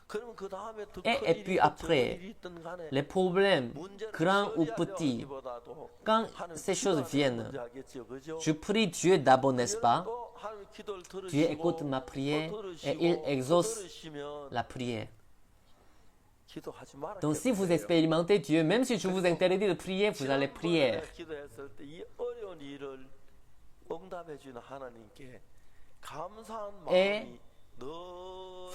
[SPEAKER 2] 그러면 그 다음에 더
[SPEAKER 1] Et,
[SPEAKER 2] 큰
[SPEAKER 1] et
[SPEAKER 2] 일이
[SPEAKER 1] puis
[SPEAKER 2] 있든
[SPEAKER 1] après,
[SPEAKER 2] 작은 일이 있든 간에
[SPEAKER 1] les problèmes,
[SPEAKER 2] 문제를
[SPEAKER 1] grands ou
[SPEAKER 2] 처리하려
[SPEAKER 1] petits,
[SPEAKER 2] 하기보다도
[SPEAKER 1] quand
[SPEAKER 2] 하나님
[SPEAKER 1] ces choses
[SPEAKER 2] 기도하는 게
[SPEAKER 1] viennent,
[SPEAKER 2] 먼저 하겠지요, 그죠?
[SPEAKER 1] je prie Dieu d'abord, n'est-ce pas?
[SPEAKER 2] 또 하나님 기도를 들으시고
[SPEAKER 1] Dieu écoute ma prière
[SPEAKER 2] 또
[SPEAKER 1] et
[SPEAKER 2] 들으시고
[SPEAKER 1] il
[SPEAKER 2] 또
[SPEAKER 1] exauce
[SPEAKER 2] 들으시면
[SPEAKER 1] la prière.
[SPEAKER 2] 기도하지 말아야
[SPEAKER 1] Donc si vous expérimentez Dieu, même si je vous interdis de prier, vous allez prier.
[SPEAKER 2] 기도했을 때 이 어려운 일을 응답해 주는 하나님께 감사한
[SPEAKER 1] Et
[SPEAKER 2] 마음이 늘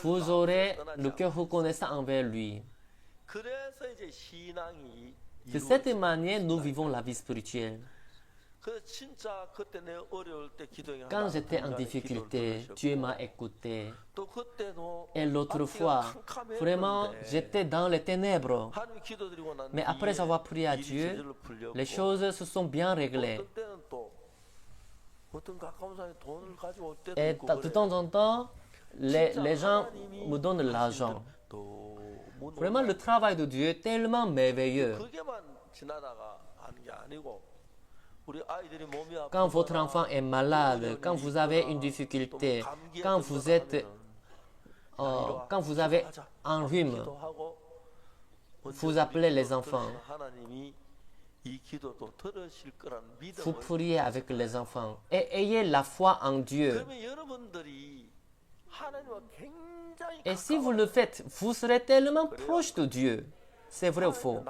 [SPEAKER 1] Vous aurez
[SPEAKER 2] 떠나지
[SPEAKER 1] le
[SPEAKER 2] 않고.
[SPEAKER 1] cœur reconnaissant envers lui.
[SPEAKER 2] 그래서 이제 신앙이
[SPEAKER 1] De cette
[SPEAKER 2] 이루어지는
[SPEAKER 1] manière, nous
[SPEAKER 2] 것이다.
[SPEAKER 1] vivons la vie spirituelle.
[SPEAKER 2] 그 진짜 그때 내 어려울 때 기도에
[SPEAKER 1] Quand j'étais en difficulté, Dieu m'a écouté.
[SPEAKER 2] 또 그때도
[SPEAKER 1] Et l'autre fois, vraiment, j'étais dans les ténèbres.
[SPEAKER 2] 하나님 기도드리고 난
[SPEAKER 1] Mais après
[SPEAKER 2] 뒤에
[SPEAKER 1] avoir prié à
[SPEAKER 2] 일이
[SPEAKER 1] Dieu,
[SPEAKER 2] 저절로 풀렸고,
[SPEAKER 1] les choses se sont bien réglées.
[SPEAKER 2] 어떤 때는 또 어떤 가까운 사람이 돈을 가지고 올 때도
[SPEAKER 1] Et
[SPEAKER 2] 있고
[SPEAKER 1] de
[SPEAKER 2] 그래.
[SPEAKER 1] temps en temps, les
[SPEAKER 2] 진짜
[SPEAKER 1] gens
[SPEAKER 2] 하나님이
[SPEAKER 1] me donnent
[SPEAKER 2] 하신
[SPEAKER 1] l'argent.
[SPEAKER 2] 일은 너무
[SPEAKER 1] Vraiment, le travail de Dieu est tellement merveilleux.
[SPEAKER 2] 그게만 지나다가 하는 게 아니고 우리 아이들이 몸이 아프거나
[SPEAKER 1] Quand votre enfant est malade,
[SPEAKER 2] 어려운
[SPEAKER 1] quand
[SPEAKER 2] 일이
[SPEAKER 1] vous avez
[SPEAKER 2] 있거나
[SPEAKER 1] une
[SPEAKER 2] 또
[SPEAKER 1] difficulté,
[SPEAKER 2] 감기에
[SPEAKER 1] quand vous
[SPEAKER 2] 걸리거나
[SPEAKER 1] êtes
[SPEAKER 2] 하면은
[SPEAKER 1] quand vous avez un rhume, vous appelez les enfants. Vous priez avec les enfants et ayez la foi en Dieu. Et si vous le faites, vous serez tellement proche de Dieu. C'est vrai ou faux?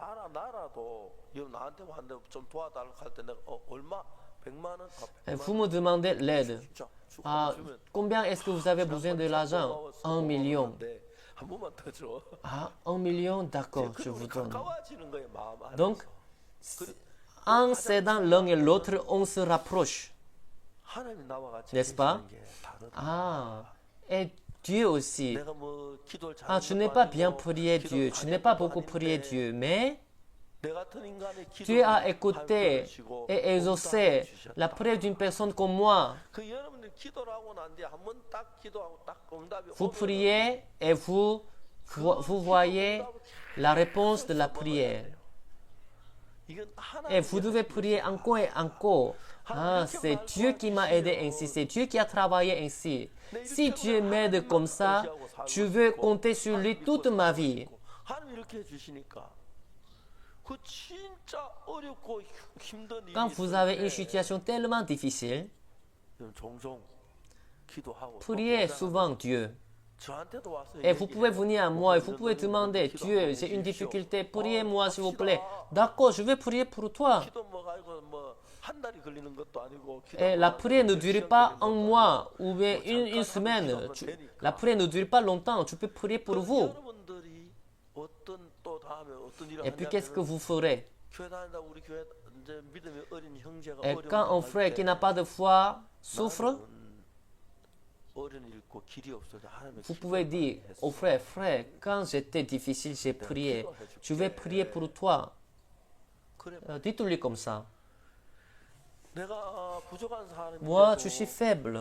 [SPEAKER 1] Vous me demandez l'aide. Combien est-ce que vous avez besoin de l'argent? 1 million. 1 million, d'accord, je vous donne. Donc, en s'aidant l'un et l'autre, on se rapproche. N'est-ce pas? Et Dieu aussi. Je n'ai pas bien prié Dieu, je n'ai pas beaucoup prié Dieu, mais Dieu a écouté et exaucé la prière d'une personne comme moi. Vous priez et vous voyez la réponse de la prière. Et vous devez prier encore et encore. C'est Dieu qui m'a aidé ainsi, c'est Dieu qui a travaillé ainsi. Si Dieu m'aide comme ça, je veux compter sur lui toute ma vie. Quand vous avez une situation tellement difficile, priez souvent Dieu. Et vous pouvez venir à moi et vous pouvez demander, Dieu, j'ai une difficulté, priez-moi s'il vous plaît. D'accord, je vais prier pour toi. Et la prière ne dure pas un mois ou bien une semaine. La prière ne dure pas longtemps, tu peux prier pour vous. Et puis qu'est-ce que vous ferez? Et quand un frère qui n'a pas de foi souffre, vous pouvez dire au frère, quand j'étais difficile, j'ai prié. Je vais prier pour toi. Dites-lui comme ça. Moi, je suis faible.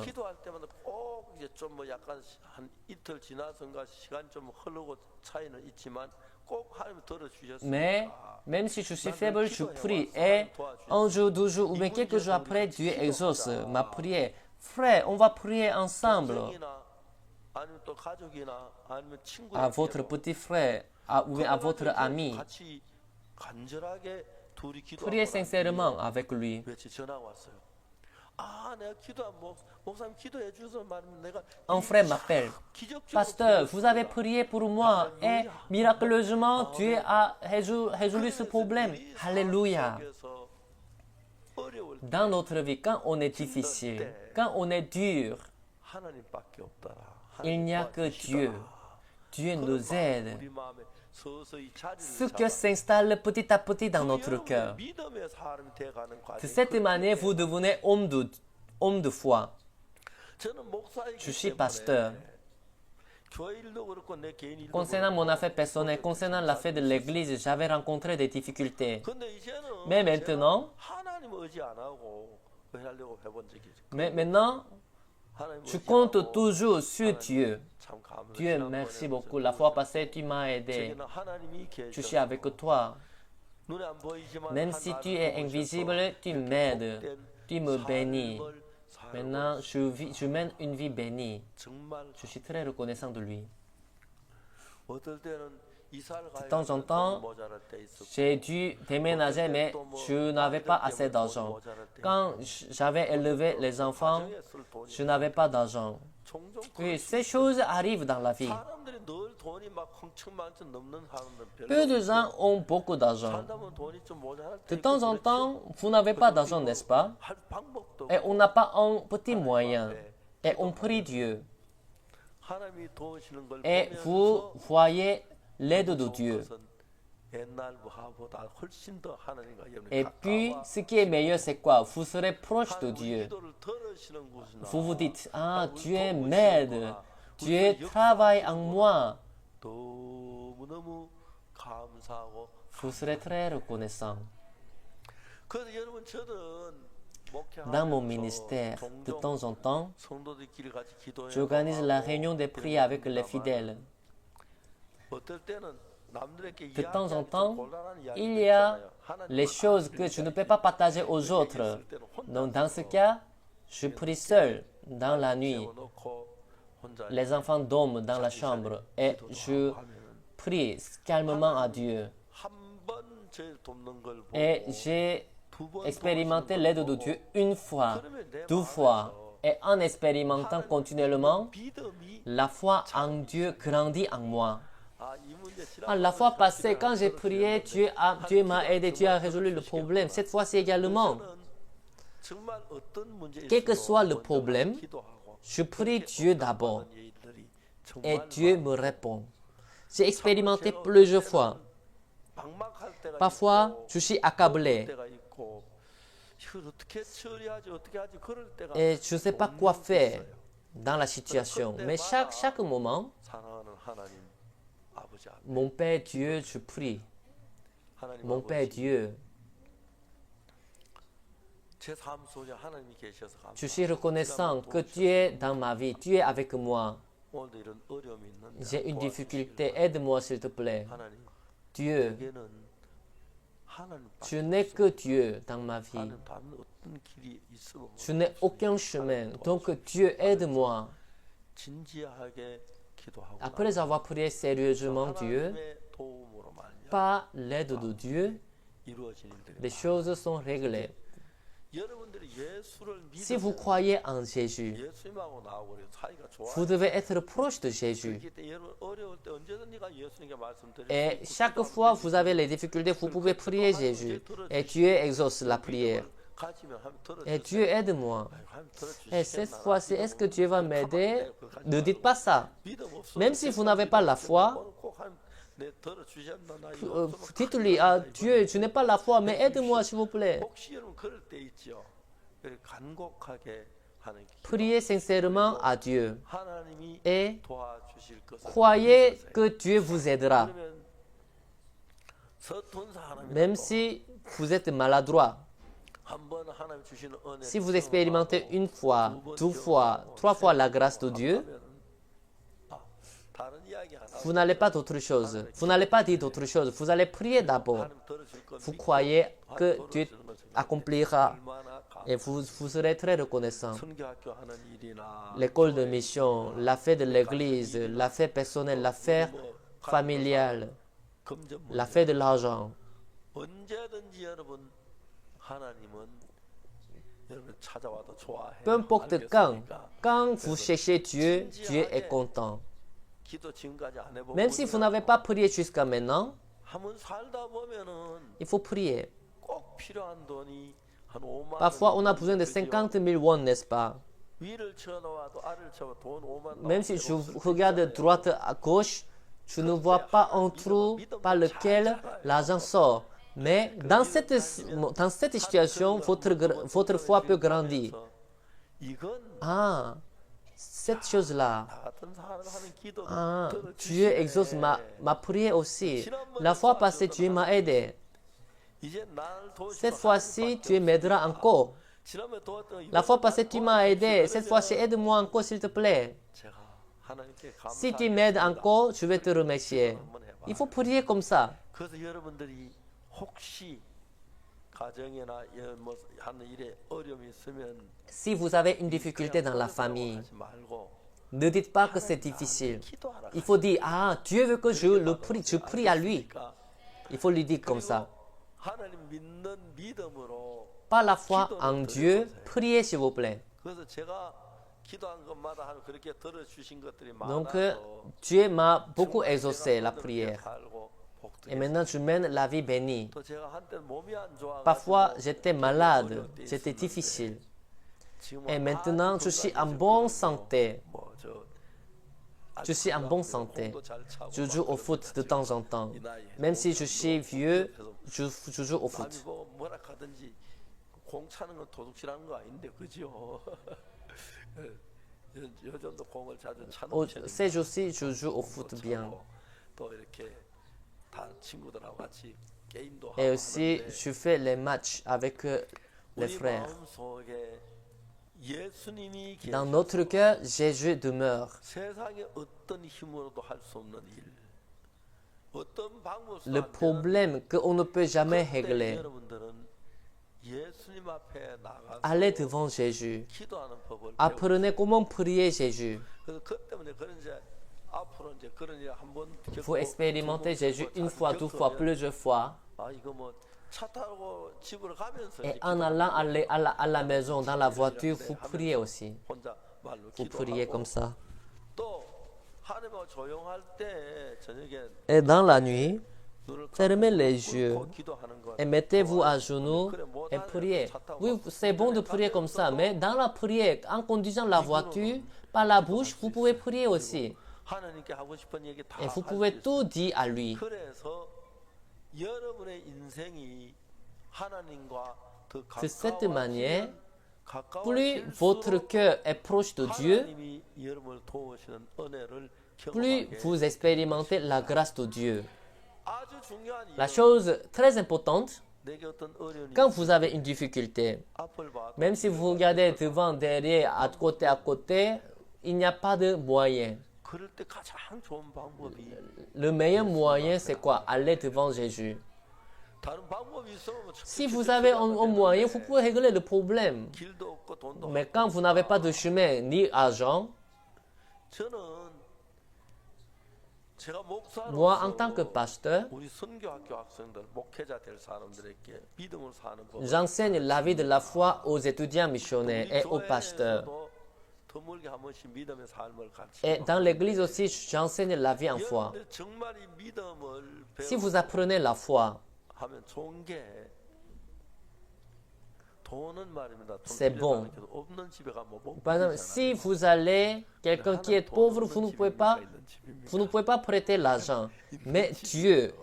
[SPEAKER 1] Mais même si je suis faible, je prie. Et un jour, 2 jours ou bien quelques jours après, Dieu exauce ma prière. Frère, on va prier ensemble. À votre petit frère, ou bien à votre ami. Priez sincèrement avec lui. Un frère m'appelle. Pasteur, vous avez prié pour moi et miraculeusement, Dieu a résolu ce problème. Alléluia. Dans notre vie, quand on est difficile, quand on est dur, il n'y a que Dieu. Dieu nous aide. Ce que s'installe petit à petit dans notre cœur. De cette manière, vous devenez homme de foi. Je suis pasteur. Concernant mon affaire personnelle, concernant l'affaire de l'église, j'avais rencontré des difficultés. Mais maintenant, je compte toujours sur Dieu. Dieu, merci beaucoup. La fois passée, tu m'as aidé. Je suis avec toi. Même si tu es invisible, tu m'aides. Tu me bénis. Maintenant, je mène une vie bénie. Je suis très reconnaissant de lui. De temps en temps, j'ai dû déménager, mais je n'avais pas assez d'argent. Quand j'avais élevé les enfants, je n'avais pas d'argent. Oui, ces choses arrivent dans la vie. Peu de gens ont beaucoup d'argent. De temps en temps, vous n'avez pas d'argent, n'est-ce pas? Et on n'a pas un petit moyen. Et on prie Dieu. Et vous voyez l'aide de Dieu. Et puis, ce qui est meilleur, c'est quoi? Vous serez proche de Dieu. Vous vous dites, Dieu m'aide. Dieu travaille en moi. Vous serez très reconnaissant. Dans mon ministère, de temps en temps, j'organise la réunion des prières avec les fidèles. De temps en temps, il y a les choses que je ne peux pas partager aux autres. Donc, dans ce cas, je prie seul dans la nuit.
[SPEAKER 2] 혼자
[SPEAKER 1] les enfants dorment dans la chambre et je prie calmement à Dieu.
[SPEAKER 2] 한 번 저를 돕는 걸 보고
[SPEAKER 1] Et j'ai
[SPEAKER 2] 두 번
[SPEAKER 1] expérimenté
[SPEAKER 2] 도와주는
[SPEAKER 1] l'aide
[SPEAKER 2] 걸
[SPEAKER 1] de
[SPEAKER 2] 보고
[SPEAKER 1] Dieu une fois,
[SPEAKER 2] 그러면 내
[SPEAKER 1] deux fois.
[SPEAKER 2] 마음에서
[SPEAKER 1] Et en expérimentant continuellement,
[SPEAKER 2] 믿음이
[SPEAKER 1] la foi en Dieu grandit en moi.
[SPEAKER 2] 이 문제
[SPEAKER 1] La fois passée, quand j'ai prié, Dieu m'a aidé, Dieu a résolu le problème. Cette fois-ci également,
[SPEAKER 2] 정말 어떤 문제일지도
[SPEAKER 1] quel que soit le
[SPEAKER 2] 먼저
[SPEAKER 1] problème,
[SPEAKER 2] 기도하고
[SPEAKER 1] je prie Dieu d'abord
[SPEAKER 2] 하는 일들이
[SPEAKER 1] et
[SPEAKER 2] 정말
[SPEAKER 1] Dieu me répond. J'ai expérimenté plusieurs fois.
[SPEAKER 2] 막막할 때가
[SPEAKER 1] Parfois,
[SPEAKER 2] 있고,
[SPEAKER 1] je suis
[SPEAKER 2] 어려울
[SPEAKER 1] accablé
[SPEAKER 2] 때가 있고, 이걸 어떻게 처리하지 어떻게 하지 그럴 때가
[SPEAKER 1] et je ne sais pas quoi
[SPEAKER 2] 분명히
[SPEAKER 1] faire
[SPEAKER 2] 있어요.
[SPEAKER 1] dans la situation. Mais chaque moment,
[SPEAKER 2] 사랑하는 하나님 아버지 앞에
[SPEAKER 1] mon Père Dieu, je prie.
[SPEAKER 2] 하나님
[SPEAKER 1] Mon Père
[SPEAKER 2] 아버지
[SPEAKER 1] Dieu,
[SPEAKER 2] 제 삶 속에 하나님이 계셔서
[SPEAKER 1] je suis
[SPEAKER 2] 감사합니다.
[SPEAKER 1] reconnaissant que Dieu est dans ma vie. Dieu est avec moi.
[SPEAKER 2] 오늘도 이런 어려움이 있는데
[SPEAKER 1] J'ai une
[SPEAKER 2] 도와주시길
[SPEAKER 1] difficulté. Aide-moi, s'il te plaît.
[SPEAKER 2] 하나님
[SPEAKER 1] Dieu,
[SPEAKER 2] 내게는 하나님
[SPEAKER 1] je n'ai que Dieu dans ma vie.
[SPEAKER 2] 하나님 다른 어떤 길이 있으면
[SPEAKER 1] Je n'ai aucun chemin. Donc Dieu, aide-moi.
[SPEAKER 2] 진지하게 기도하고
[SPEAKER 1] Après avoir prié sérieusement Dieu,
[SPEAKER 2] 하나님의 도움으로 말미암아
[SPEAKER 1] par l'aide de Dieu,
[SPEAKER 2] 이루어진 일들이
[SPEAKER 1] les choses sont réglées.
[SPEAKER 2] 여러분들이 예수를
[SPEAKER 1] Si vous
[SPEAKER 2] 믿으면
[SPEAKER 1] croyez en Jésus,
[SPEAKER 2] 예수님하고 나하고 우리 사이가 좋아요.
[SPEAKER 1] vous devez être proche de Jésus.
[SPEAKER 2] 그렇기 때문에 여러분 어려울 때 언제든지가 예수님께 말씀드릴
[SPEAKER 1] Et
[SPEAKER 2] 수 있고
[SPEAKER 1] chaque fois vous avez les difficultés, vous pouvez prier Jésus. Et Dieu exauce la prière.
[SPEAKER 2] 가지면 하면
[SPEAKER 1] Et
[SPEAKER 2] 들어주세요.
[SPEAKER 1] Dieu aide-moi.
[SPEAKER 2] 하면
[SPEAKER 1] Et cette
[SPEAKER 2] 들어주시겠나?
[SPEAKER 1] fois-ci, est-ce que Dieu va m'aider? Ne dites
[SPEAKER 2] pas
[SPEAKER 1] pas ça.
[SPEAKER 2] 믿음 없어.
[SPEAKER 1] Même si vous n'avez pas la foi,
[SPEAKER 2] 내 들어주셨나? 나 이거
[SPEAKER 1] euh,
[SPEAKER 2] 없으면
[SPEAKER 1] dites-lui, ah, Dieu, je n'ai pas la foi, mais aide-moi s'il vous plaît.
[SPEAKER 2] 혹시 여러분 그럴 때 있죠. 그래서 간곡하게 하는 기도.
[SPEAKER 1] Priez sincèrement à Dieu
[SPEAKER 2] 하나님이
[SPEAKER 1] et
[SPEAKER 2] 도와주실 것을
[SPEAKER 1] croyez
[SPEAKER 2] 믿으세요.
[SPEAKER 1] que Dieu vous aidera.
[SPEAKER 2] 그러면 서툰 사람이라도
[SPEAKER 1] Même si vous êtes maladroit,
[SPEAKER 2] 한번 하나님 주시는 은혜
[SPEAKER 1] si vous expérimentez une fois, deux fois, trois fois la grâce de Dieu,
[SPEAKER 2] 다른 이야기 하나
[SPEAKER 1] vous n'allez pas d'autre chose. Vous n'allez pas dire d'autre chose. Vous allez prier d'abord.
[SPEAKER 2] 하나님 들어줄 거
[SPEAKER 1] Vous
[SPEAKER 2] 믿고
[SPEAKER 1] croyez que Dieu accomplira
[SPEAKER 2] 얼마나
[SPEAKER 1] et vous serez très reconnaissant.
[SPEAKER 2] 선교학교 하는 일이나
[SPEAKER 1] L'école de mission, l'affaire de l'église, l'affaire personnelle, l'affaire familiale,
[SPEAKER 2] 금전
[SPEAKER 1] l'affaire de l'argent.
[SPEAKER 2] 언제든지 여러분 하나님은 여러분 찾아와도 좋아해.
[SPEAKER 1] Peu importe quand vous cherchez Dieu, Dieu est content.
[SPEAKER 2] 기도 지금까지 안 해보고
[SPEAKER 1] Même si vous n'avez pas prié jusqu'à maintenant,
[SPEAKER 2] 한번 살다 보면은
[SPEAKER 1] il faut prier.
[SPEAKER 2] 꼭 필요한 돈이 한 5만
[SPEAKER 1] Parfois, on a besoin de 50 000 won, n'est-ce pas?
[SPEAKER 2] 위를 쳐놓아도 아래를 쳐도 돈 5만
[SPEAKER 1] Même si je regarde droite à gauche, je ne vois pas un trou par lequel l'argent sort. Mais dans cette situation, votre foi peut grandir.
[SPEAKER 2] 이건
[SPEAKER 1] Ah, cette chose-là.
[SPEAKER 2] 나 같은 사람 하는 기도
[SPEAKER 1] Ah, Dieu exauce ma prière aussi. La fois passée, Dieu m'a aidé.
[SPEAKER 2] 이제 날 도우시고
[SPEAKER 1] Cette fois-ci, Dieu m'aidera encore.
[SPEAKER 2] 지난번에 도왔던
[SPEAKER 1] La fois passée, tu m'as aidé. Cette fois-ci, aide-moi encore, s'il te plaît.
[SPEAKER 2] 제가 하나님께
[SPEAKER 1] Si tu m'aides encore, je vais te remercier.
[SPEAKER 2] 한번 해봐.
[SPEAKER 1] Il faut prier comme ça.
[SPEAKER 2] 그래서 여러분들이 혹시 가정이나 뭐 하는 일에 어려움이 있으면
[SPEAKER 1] Si vous avez une difficulté dans la famille,
[SPEAKER 2] 하지 말고
[SPEAKER 1] ne dites pas que c'est difficile.
[SPEAKER 2] 기도하라.
[SPEAKER 1] Il faut dire, ah, Dieu veut que je prie à lui.
[SPEAKER 2] 그러니까
[SPEAKER 1] Il faut lui dire comme ça.
[SPEAKER 2] 하나님 믿는 믿음으로
[SPEAKER 1] Par la foi en Dieu, priez s'il vous plaît.
[SPEAKER 2] 그래서 제가 기도한 것마다 하면 그렇게 들어주신 것들이
[SPEAKER 1] Donc,
[SPEAKER 2] 많아서
[SPEAKER 1] Dieu m'a beaucoup exaucé la prière.
[SPEAKER 2] 살고
[SPEAKER 1] Et
[SPEAKER 2] 복도
[SPEAKER 1] maintenant, je mène la vie bénie.
[SPEAKER 2] 또 제가 한때 몸이 안 좋아
[SPEAKER 1] Parfois, j'étais malade, c'était difficile. Et maintenant, je suis en bonne santé. Je suis en bonne santé. Je joue au foot de temps en temps. Même si je suis vieux, je joue au foot.
[SPEAKER 2] 뭐 뭐라 하든지 공 차는 건 도둑질하는 거 아닌데 그죠? 요즘도 공을 자주 차는
[SPEAKER 1] Ces jours-ci, je joue au foot bien.
[SPEAKER 2] 또 이렇게 다 친구들하고 같이 게임도
[SPEAKER 1] Et
[SPEAKER 2] 하고
[SPEAKER 1] aussi, je fais les matchs avec les
[SPEAKER 2] 우리
[SPEAKER 1] frères.
[SPEAKER 2] 마음속에 예수님이
[SPEAKER 1] Dans notre cœur, Jésus demeure.
[SPEAKER 2] 세상의 어떤 힘으로도 할 수 없는 일, 어떤 방법으로도
[SPEAKER 1] Le
[SPEAKER 2] 안 되는
[SPEAKER 1] problème qu'on ne peut jamais
[SPEAKER 2] 그때
[SPEAKER 1] régler,
[SPEAKER 2] 여러분들은 예수님 앞에 나가서
[SPEAKER 1] allez devant Jésus.
[SPEAKER 2] 기도하는 법을 배우고
[SPEAKER 1] Apprenez comment prier Jésus.
[SPEAKER 2] 그래서 그 때문에 그런 이제 앞으로 이제 그런 일 한번
[SPEAKER 1] Vous expérimentez Jésus une fois, deux fois, plusieurs fois.
[SPEAKER 2] 아 이거 뭐 차 타고 집으로 가면서
[SPEAKER 1] Et
[SPEAKER 2] 이제
[SPEAKER 1] en allant à la maison, dans la voiture, vous priez aussi.
[SPEAKER 2] 혼자 말로
[SPEAKER 1] Vous priez
[SPEAKER 2] 기도하고
[SPEAKER 1] comme ça.
[SPEAKER 2] 또 하나님하고 조용할 때 저녁에
[SPEAKER 1] Et dans la nuit,
[SPEAKER 2] 눈을
[SPEAKER 1] fermez les
[SPEAKER 2] 감고
[SPEAKER 1] yeux
[SPEAKER 2] 기도하는 거
[SPEAKER 1] et mettez-vous à genoux et priez. Oui, c'est bon de prier comme ça, mais dans la prière, en conduisant la voiture, par la bouche, vous pouvez prier aussi.
[SPEAKER 2] 하나님께 하고 싶은 얘기 다
[SPEAKER 1] Et vous
[SPEAKER 2] 할 수
[SPEAKER 1] pouvez
[SPEAKER 2] 있어요.
[SPEAKER 1] tout dire à lui.
[SPEAKER 2] 그래서 여러분의 인생이 하나님과 더
[SPEAKER 1] De cette manière,
[SPEAKER 2] 가까워질수록
[SPEAKER 1] plus votre cœur est proche de Dieu,
[SPEAKER 2] 하나님이 여러분을 도우시는 은혜를
[SPEAKER 1] plus
[SPEAKER 2] 경험하게
[SPEAKER 1] vous expérimentez la grâce de Dieu.
[SPEAKER 2] 아주 중요한
[SPEAKER 1] La
[SPEAKER 2] 이유는
[SPEAKER 1] chose très importante,
[SPEAKER 2] 내게 어떤 어려움이
[SPEAKER 1] quand vous avez une difficulté,
[SPEAKER 2] 앞을 봐도
[SPEAKER 1] même si vous regardez devant, derrière, à côté, il n'y a pas de moyen.
[SPEAKER 2] 그럴 때 가장 좋은 방법이
[SPEAKER 1] Le meilleur moyen, c'est quoi? Aller devant Jésus.
[SPEAKER 2] 다른 방법이 있으면
[SPEAKER 1] Si vous avez un moyen, vous pouvez régler le problème.
[SPEAKER 2] 길도 없고 돈도
[SPEAKER 1] Mais quand vous n'avez pas de chemin ni argent,
[SPEAKER 2] 저는 제가
[SPEAKER 1] moi, en tant que
[SPEAKER 2] 목사로서
[SPEAKER 1] pasteur,
[SPEAKER 2] 우리 선교학교 학생들 목회자 될 사람들에게 믿음을 사는 법
[SPEAKER 1] j'enseigne la vie de la foi aux étudiants missionnaires et aux pasteurs.
[SPEAKER 2] 드물게 한 번씩 믿음의 삶을 같이
[SPEAKER 1] Et dans l'église aussi, j'enseigne la vie en foi.
[SPEAKER 2] 여러분들 정말 이 믿음을
[SPEAKER 1] Si vous apprenez la foi,
[SPEAKER 2] 하면 좋은 게 돈은 말입니다. 돈
[SPEAKER 1] C'est bon.
[SPEAKER 2] 빌려가는 게 없는 집에 가면 못
[SPEAKER 1] par exemple,
[SPEAKER 2] 빌리잖아요.
[SPEAKER 1] si vous allez, quelqu'un qui est pauvre, vous ne pouvez pas prêter l'argent. Mais Dieu,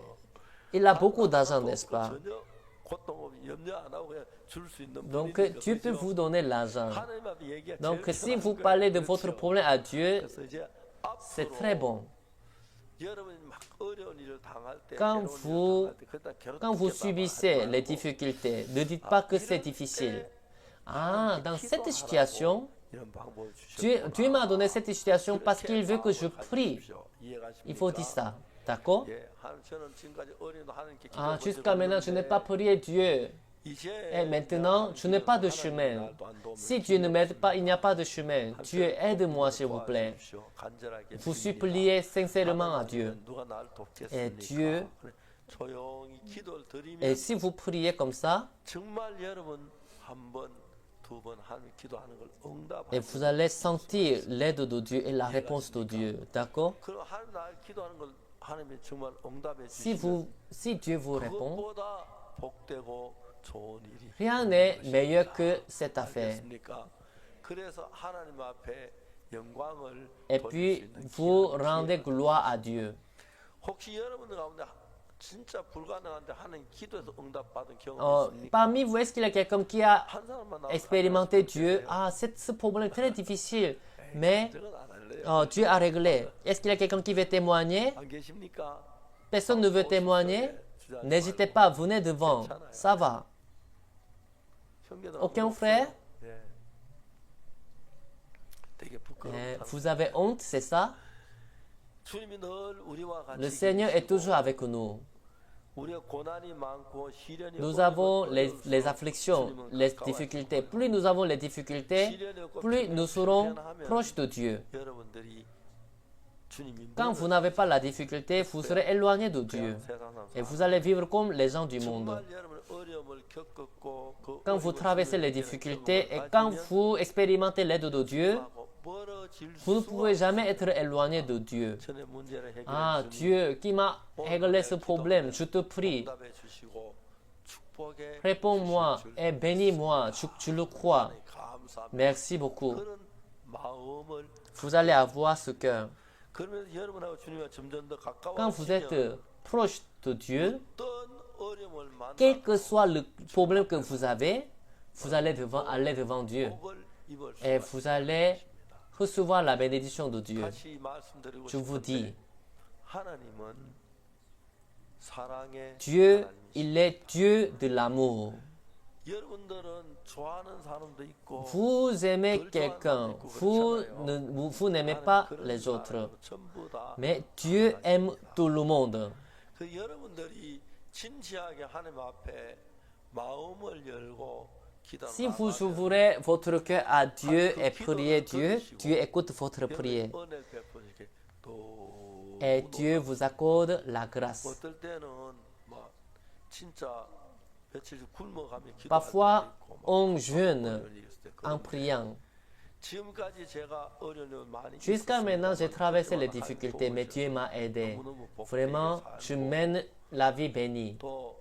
[SPEAKER 1] il a beaucoup d'argent, n'est-ce pas?
[SPEAKER 2] 전혀 고통 없이 염려 안 하고 그냥 줄 수 있는
[SPEAKER 1] Donc
[SPEAKER 2] 분이니까,
[SPEAKER 1] Dieu peut
[SPEAKER 2] 그죠?
[SPEAKER 1] vous donner l'argent.
[SPEAKER 2] 하나님 앞에 얘기가
[SPEAKER 1] Donc
[SPEAKER 2] 제일
[SPEAKER 1] si
[SPEAKER 2] 편한
[SPEAKER 1] vous
[SPEAKER 2] 거예요.
[SPEAKER 1] parlez de
[SPEAKER 2] 그렇죠?
[SPEAKER 1] votre problème à Dieu,
[SPEAKER 2] 그래서 이제
[SPEAKER 1] c'est
[SPEAKER 2] 앞으로
[SPEAKER 1] très bon.
[SPEAKER 2] 여러분이 막 어려운 일을 당할 때,
[SPEAKER 1] Quand
[SPEAKER 2] 괴로운
[SPEAKER 1] vous,
[SPEAKER 2] 일을 당할 때 그러다 괴롭게
[SPEAKER 1] quand vous
[SPEAKER 2] 말하지
[SPEAKER 1] subissez
[SPEAKER 2] 말고
[SPEAKER 1] les difficultés, ne dites pas que c'est difficile. Ah, dans cette situation,
[SPEAKER 2] 이런 방법을
[SPEAKER 1] Dieu m'a donné cette situation parce qu'il veut que je prie.
[SPEAKER 2] 이해가십니까?
[SPEAKER 1] Il faut dire ça. D'accord?
[SPEAKER 2] 예, 저는 지금까지 어려운 하나님께
[SPEAKER 1] Ah,
[SPEAKER 2] 기도해
[SPEAKER 1] jusqu'à maintenant, je n'ai pas prié Dieu. Et maintenant, je n'ai pas de chemin. Si Dieu ne m'aide pas, il n'y a pas de chemin. Dieu, aide-moi, s'il vous plaît. Vous suppliez sincèrement à Dieu. Et Dieu,
[SPEAKER 2] 조용히 기도를 드리면
[SPEAKER 1] et si vous priez comme ça,
[SPEAKER 2] 정말 여러분 한 번, 두 번 하나님 기도하는 걸
[SPEAKER 1] et
[SPEAKER 2] 응답하는
[SPEAKER 1] vous allez sentir l'aide de Dieu et la réponse de Dieu. D'accord?
[SPEAKER 2] 그럼 하나님 날 기도하는 걸 하나님이 정말 응답해
[SPEAKER 1] Si
[SPEAKER 2] 주시면
[SPEAKER 1] Dieu vous répond,
[SPEAKER 2] 그것보다 복되고 좋은 일이
[SPEAKER 1] rien n'est meilleur que cette affaire.
[SPEAKER 2] 알겠습니까? 그래서 하나님 앞에 영광을
[SPEAKER 1] Et
[SPEAKER 2] 돌릴 수
[SPEAKER 1] puis,
[SPEAKER 2] 있는
[SPEAKER 1] vous
[SPEAKER 2] 기회를
[SPEAKER 1] rendez gloire à Dieu.
[SPEAKER 2] 혹시 여러분들 가운데 진짜 불가능한데 하나님 기도해서 응답받은 경험이 있습니까?
[SPEAKER 1] Parmi vous, est-ce qu'il y a quelqu'un qui a
[SPEAKER 2] 한 사람만 나오면
[SPEAKER 1] expérimenté Dieu? Ah, ce problème est très difficile, mais
[SPEAKER 2] 저건 안 할래요.
[SPEAKER 1] Dieu a réglé. Est-ce qu'il y a quelqu'un qui veut témoigner?
[SPEAKER 2] 안 계십니까?
[SPEAKER 1] Personne ne veut témoigner? N'hésitez pas, venez devant. Ça va.
[SPEAKER 2] 형제들
[SPEAKER 1] Aucun frère?
[SPEAKER 2] 예. 되게 부끄럽다.
[SPEAKER 1] Vous avez honte, c'est ça?
[SPEAKER 2] 주님이 늘 우리와 같이
[SPEAKER 1] Le Seigneur est toujours avec nous.
[SPEAKER 2] 우리가 고난이 많고 시련이
[SPEAKER 1] Nous
[SPEAKER 2] 없고
[SPEAKER 1] avons
[SPEAKER 2] 어려울수록
[SPEAKER 1] les afflictions,
[SPEAKER 2] 주님은
[SPEAKER 1] les
[SPEAKER 2] 가까워요.
[SPEAKER 1] difficultés. Plus nous avons les difficultés,
[SPEAKER 2] 시련이 없고
[SPEAKER 1] plus nous serons proches de Dieu.
[SPEAKER 2] 여러분들이 주님이
[SPEAKER 1] Quand vous n'avez pas la difficulté, vous serez éloigné de Dieu. Et vous allez vivre comme les gens du monde.
[SPEAKER 2] 정말 여러분 어려움을 겪었고 그
[SPEAKER 1] Quand vous
[SPEAKER 2] 어려움을
[SPEAKER 1] traversez les
[SPEAKER 2] 주님에게
[SPEAKER 1] difficultés et
[SPEAKER 2] 경험을
[SPEAKER 1] quand
[SPEAKER 2] 가지면
[SPEAKER 1] vous expérimentez l'aide de Dieu,
[SPEAKER 2] 하고 멀어질
[SPEAKER 1] vous ne
[SPEAKER 2] 수가
[SPEAKER 1] pouvez jamais être éloigné de Dieu.
[SPEAKER 2] 전에 문제를 해결해
[SPEAKER 1] Ah,
[SPEAKER 2] 주님
[SPEAKER 1] Dieu qui m'a réglé ce problème, je te prie,
[SPEAKER 2] 응답해 주시고 축복해
[SPEAKER 1] réponds-moi
[SPEAKER 2] 주실 줄
[SPEAKER 1] et bénis-moi, je le crois.
[SPEAKER 2] 감사합니다.
[SPEAKER 1] Merci beaucoup.
[SPEAKER 2] 그런 마음을
[SPEAKER 1] Vous allez avoir ce cœur.
[SPEAKER 2] 그러면서 여러분하고 주님과 점점 더
[SPEAKER 1] Quand vous êtes
[SPEAKER 2] 가까워지면
[SPEAKER 1] proche de Dieu,
[SPEAKER 2] 어떤 어려움을
[SPEAKER 1] quel
[SPEAKER 2] 만나
[SPEAKER 1] que soit le problème que vous avez, vous allez aller devant Dieu
[SPEAKER 2] 복을 입을
[SPEAKER 1] et
[SPEAKER 2] 수가
[SPEAKER 1] vous allez recevoir la bénédiction de Dieu.
[SPEAKER 2] 다시 말씀드리고
[SPEAKER 1] Je vous
[SPEAKER 2] 싶은데
[SPEAKER 1] dis,
[SPEAKER 2] 하나님은 사랑의
[SPEAKER 1] Dieu,
[SPEAKER 2] 하나님이시죠.
[SPEAKER 1] il est Dieu de l'amour.
[SPEAKER 2] 여러분들은 좋아하는 사람도 있고
[SPEAKER 1] Vous aimez quelqu'un, vous n'aimez pas les autres.
[SPEAKER 2] 전부 다
[SPEAKER 1] Mais Dieu aime tout le monde.
[SPEAKER 2] 그 여러분들이 진지하게 하나님 앞에 마음을 열고 기도하는
[SPEAKER 1] Si vous ouvrez votre cœur à Dieu et priez Dieu, Dieu écoute votre prière.
[SPEAKER 2] 은혜를 베푸시게 또
[SPEAKER 1] Et Dieu vous accorde la grâce.
[SPEAKER 2] 어떨 때는 막 진짜 며칠 굶어가며 기도할
[SPEAKER 1] Parfois,
[SPEAKER 2] 때도 있고 막
[SPEAKER 1] on jeûne
[SPEAKER 2] 어려운 일이 있을 때
[SPEAKER 1] en priant.
[SPEAKER 2] 지금까지 제가 어려움을 많이
[SPEAKER 1] Jusqu'à maintenant, j'ai
[SPEAKER 2] 있었습니다만
[SPEAKER 1] traversé les
[SPEAKER 2] 그때마다
[SPEAKER 1] difficultés, mais Dieu m'a aidé.
[SPEAKER 2] 너무너무 복되게
[SPEAKER 1] Vraiment, je
[SPEAKER 2] 살고
[SPEAKER 1] mène la vie bénie.
[SPEAKER 2] 또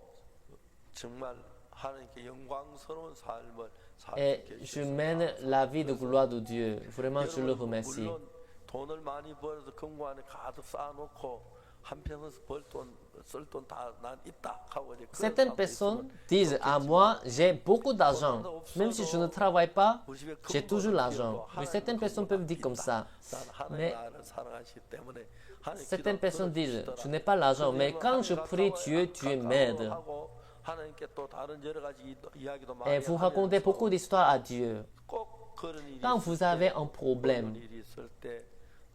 [SPEAKER 2] 정말 하나님께 영광스러운 삶을
[SPEAKER 1] Et
[SPEAKER 2] 살게
[SPEAKER 1] je
[SPEAKER 2] 해주셔서
[SPEAKER 1] mène la vie de gloire de Dieu. Vraiment, je le
[SPEAKER 2] 여러분,
[SPEAKER 1] remercie.
[SPEAKER 2] 물론 돈을 많이 벌어서 금고 안에 가득 쌓아놓고 한평생 쓸 돈 다 난 있다 하고 이제 그런
[SPEAKER 1] Certaines
[SPEAKER 2] 사람도
[SPEAKER 1] personnes
[SPEAKER 2] 있으면
[SPEAKER 1] disent à moi, j'ai beaucoup d'argent. Même si je ne travaille pas,
[SPEAKER 2] 우리 집에
[SPEAKER 1] j'ai toujours
[SPEAKER 2] 금고는
[SPEAKER 1] l'argent.
[SPEAKER 2] 있고
[SPEAKER 1] Mais certaines
[SPEAKER 2] 하나님은
[SPEAKER 1] personnes
[SPEAKER 2] 금고가
[SPEAKER 1] peuvent dire comme ça.
[SPEAKER 2] 난 하나님
[SPEAKER 1] Mais
[SPEAKER 2] 나를 사랑하시기 때문에 하나님
[SPEAKER 1] certaines
[SPEAKER 2] 기도
[SPEAKER 1] personnes disent,
[SPEAKER 2] 들어주시더라.
[SPEAKER 1] je n'ai pas l'argent, mais
[SPEAKER 2] 그러면
[SPEAKER 1] quand je
[SPEAKER 2] 하나님
[SPEAKER 1] prie
[SPEAKER 2] 가까워요.
[SPEAKER 1] Dieu, Dieu m'aide.
[SPEAKER 2] 가까워하고 하나님께 또 다른 여러 가지 이야기도 많이
[SPEAKER 1] Et vous racontez
[SPEAKER 2] 하면서
[SPEAKER 1] beaucoup d'histoires à Dieu.
[SPEAKER 2] 꼭 그런 일이
[SPEAKER 1] Quand
[SPEAKER 2] 있을
[SPEAKER 1] vous
[SPEAKER 2] 때,
[SPEAKER 1] avez un
[SPEAKER 2] 그런
[SPEAKER 1] problème,
[SPEAKER 2] 일이 있을 때,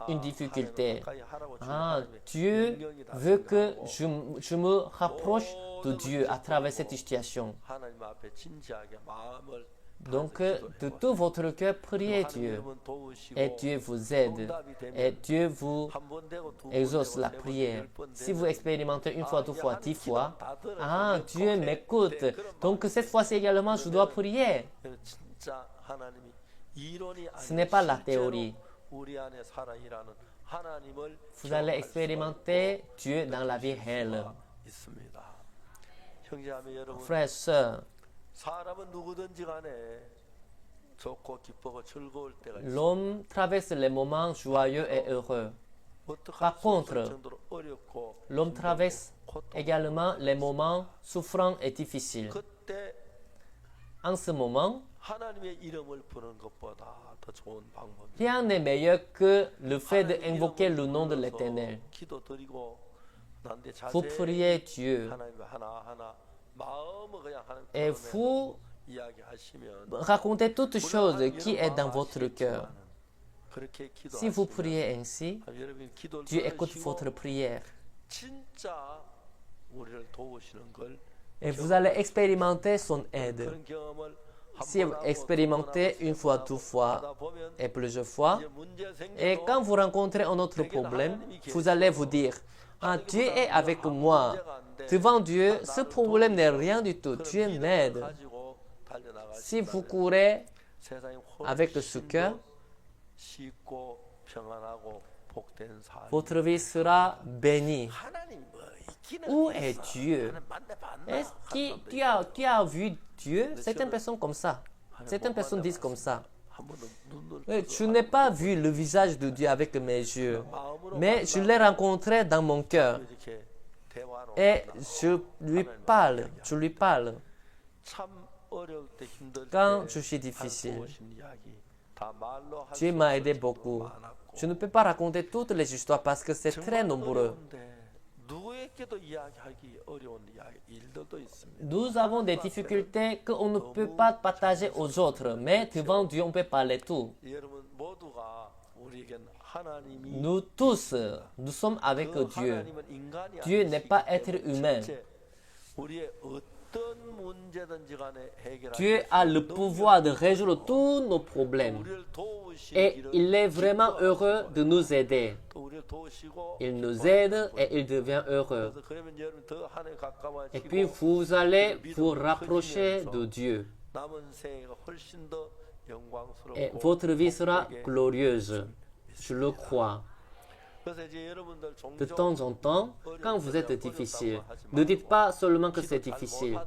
[SPEAKER 1] une difficulté,
[SPEAKER 2] 하나님을 가까이 하라고 주는
[SPEAKER 1] ah,
[SPEAKER 2] 하나님의
[SPEAKER 1] Dieu
[SPEAKER 2] 명령이다
[SPEAKER 1] veut que
[SPEAKER 2] 생각하고
[SPEAKER 1] je me rapproche de Dieu à travers cette situation.
[SPEAKER 2] 하나님 앞에 진지하게 마음을
[SPEAKER 1] Donc,
[SPEAKER 2] 다해서
[SPEAKER 1] de
[SPEAKER 2] 기도해보세요.
[SPEAKER 1] tout votre cœur, priez
[SPEAKER 2] 하나님
[SPEAKER 1] Dieu.
[SPEAKER 2] 여러분 도우시고
[SPEAKER 1] Et Dieu vous aide.
[SPEAKER 2] 응답이 되면
[SPEAKER 1] Et Dieu vous
[SPEAKER 2] 한 번 되고 두 번
[SPEAKER 1] exauce
[SPEAKER 2] 되고
[SPEAKER 1] la
[SPEAKER 2] 세 번,
[SPEAKER 1] prière.
[SPEAKER 2] 열 번
[SPEAKER 1] Si vous
[SPEAKER 2] 되면
[SPEAKER 1] expérimentez une fois, deux fois,
[SPEAKER 2] 하나님
[SPEAKER 1] 10
[SPEAKER 2] 기도
[SPEAKER 1] fois,
[SPEAKER 2] 다 들어서
[SPEAKER 1] ah, Dieu
[SPEAKER 2] 역곡해.
[SPEAKER 1] m'écoute.
[SPEAKER 2] 네, 그런
[SPEAKER 1] Donc,
[SPEAKER 2] 마음이
[SPEAKER 1] cette fois-ci également, je dois prier.
[SPEAKER 2] 진짜 하나님이 이론이
[SPEAKER 1] Ce
[SPEAKER 2] 아니라
[SPEAKER 1] n'est pas la
[SPEAKER 2] 실제로
[SPEAKER 1] théorie.
[SPEAKER 2] 우리 안에 살아 일하는 하나님을
[SPEAKER 1] Vous allez
[SPEAKER 2] 경험할
[SPEAKER 1] expérimenter
[SPEAKER 2] 수
[SPEAKER 1] Dieu dans la vie
[SPEAKER 2] 느낄
[SPEAKER 1] réelle.
[SPEAKER 2] 수가 있습니다. 형제자매 여러분,
[SPEAKER 1] Frères et sœurs,
[SPEAKER 2] 사람은 누구든지 간에 좋고 기쁘고 즐거울 때가 있습니다.
[SPEAKER 1] l'homme traverse les moments joyeux et heureux. Par contre, l'homme traverse également les moments souffrants et difficiles.
[SPEAKER 2] 그때
[SPEAKER 1] En ce moment,
[SPEAKER 2] 하나님의 이름을 부르는 것보다 더 좋은 방법이
[SPEAKER 1] rien n'est meilleur que le fait d'invoquer le nom de l'Éternel.
[SPEAKER 2] 기도드리고 난데
[SPEAKER 1] Vous priez Dieu
[SPEAKER 2] 하나님과 하나하나 마음을 그냥 하나님
[SPEAKER 1] et vous
[SPEAKER 2] 이야기하시면
[SPEAKER 1] racontez toute chose qui est dans votre cœur.
[SPEAKER 2] 그렇게
[SPEAKER 1] Si vous
[SPEAKER 2] 기도하시면
[SPEAKER 1] priez ainsi,
[SPEAKER 2] 여러분 기도를
[SPEAKER 1] Dieu écoute
[SPEAKER 2] 들으시고
[SPEAKER 1] votre prière
[SPEAKER 2] 진짜 우리를 도우시는 걸
[SPEAKER 1] et vous allez expérimenter son aide.
[SPEAKER 2] 그런 경험을
[SPEAKER 1] Si vous expérimentez une fois, deux fois et plusieurs fois, et quand vous rencontrez un autre problème, vous allez vous dire, ah, Dieu est avec moi. Devant Dieu, ce problème n'est rien du tout. Dieu m'aide. Si vous courez avec ce cœur, votre vie sera bénie. Où est Dieu? Est-ce que tu as vu Dieu? Certaines personnes comme ça. Certaines personnes disent comme ça. Je n'ai pas vu le visage de Dieu avec mes yeux, mais je l'ai rencontré dans mon cœur. Et je lui parle. Quand je suis difficile, Dieu m'a aidé beaucoup. Je ne peux pas raconter toutes les histoires parce que c'est très nombreux. Nous avons des difficultés qu'on ne peut pas partager aux autres, mais devant Dieu, on peut parler tout. Nous tous, nous sommes avec Dieu. Dieu n'est pas être humain. Dieu a le pouvoir de résoudre tous nos problèmes. Et il est vraiment heureux de nous aider. Il nous aide et il devient heureux. Et puis vous allez vous rapprocher de Dieu. Et votre vie sera glorieuse. Je le crois. De temps en temps, quand vous êtes difficile, ne dites pas seulement que c'est difficile.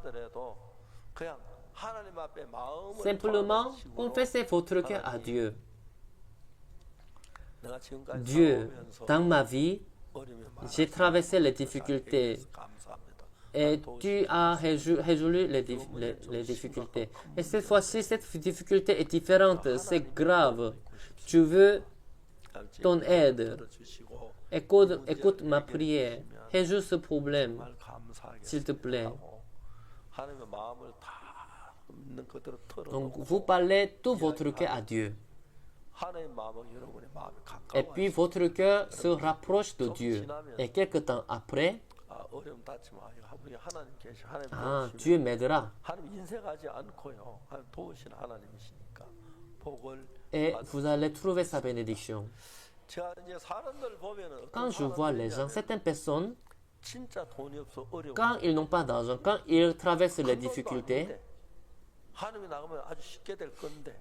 [SPEAKER 1] Simplement, confessez votre cœur à Dieu. Dieu, dans ma vie, j'ai traversé les difficultés et tu as résolu les difficultés. Et cette fois-ci, cette difficulté est différente, c'est grave. Tu veux ton aide. Écoute ma prière. Résous ce problème, s'il te plaît. Donc, vous parlez tout votre cœur à Dieu. Et puis, votre cœur se rapproche de Dieu. Et quelque temps après,
[SPEAKER 2] 어려움 닿지 마. 우리 하나님 계시, 하나님
[SPEAKER 1] Ah,
[SPEAKER 2] 도우시면
[SPEAKER 1] Dieu m'aidera.
[SPEAKER 2] 하나님 인색하지 않고요. 하나님 도우시는 하나님이시니까 복을
[SPEAKER 1] Et vous allez trouver sa bénédiction.
[SPEAKER 2] 제가 이제 사람들 보면은
[SPEAKER 1] Quand je vois les gens, certaines personnes,
[SPEAKER 2] 진짜 돈이 없어 어려워.
[SPEAKER 1] quand ils n'ont pas d'argent, quand ils traversent les difficultés,
[SPEAKER 2] 하나님이 나가면 아주 쉽게 될 건데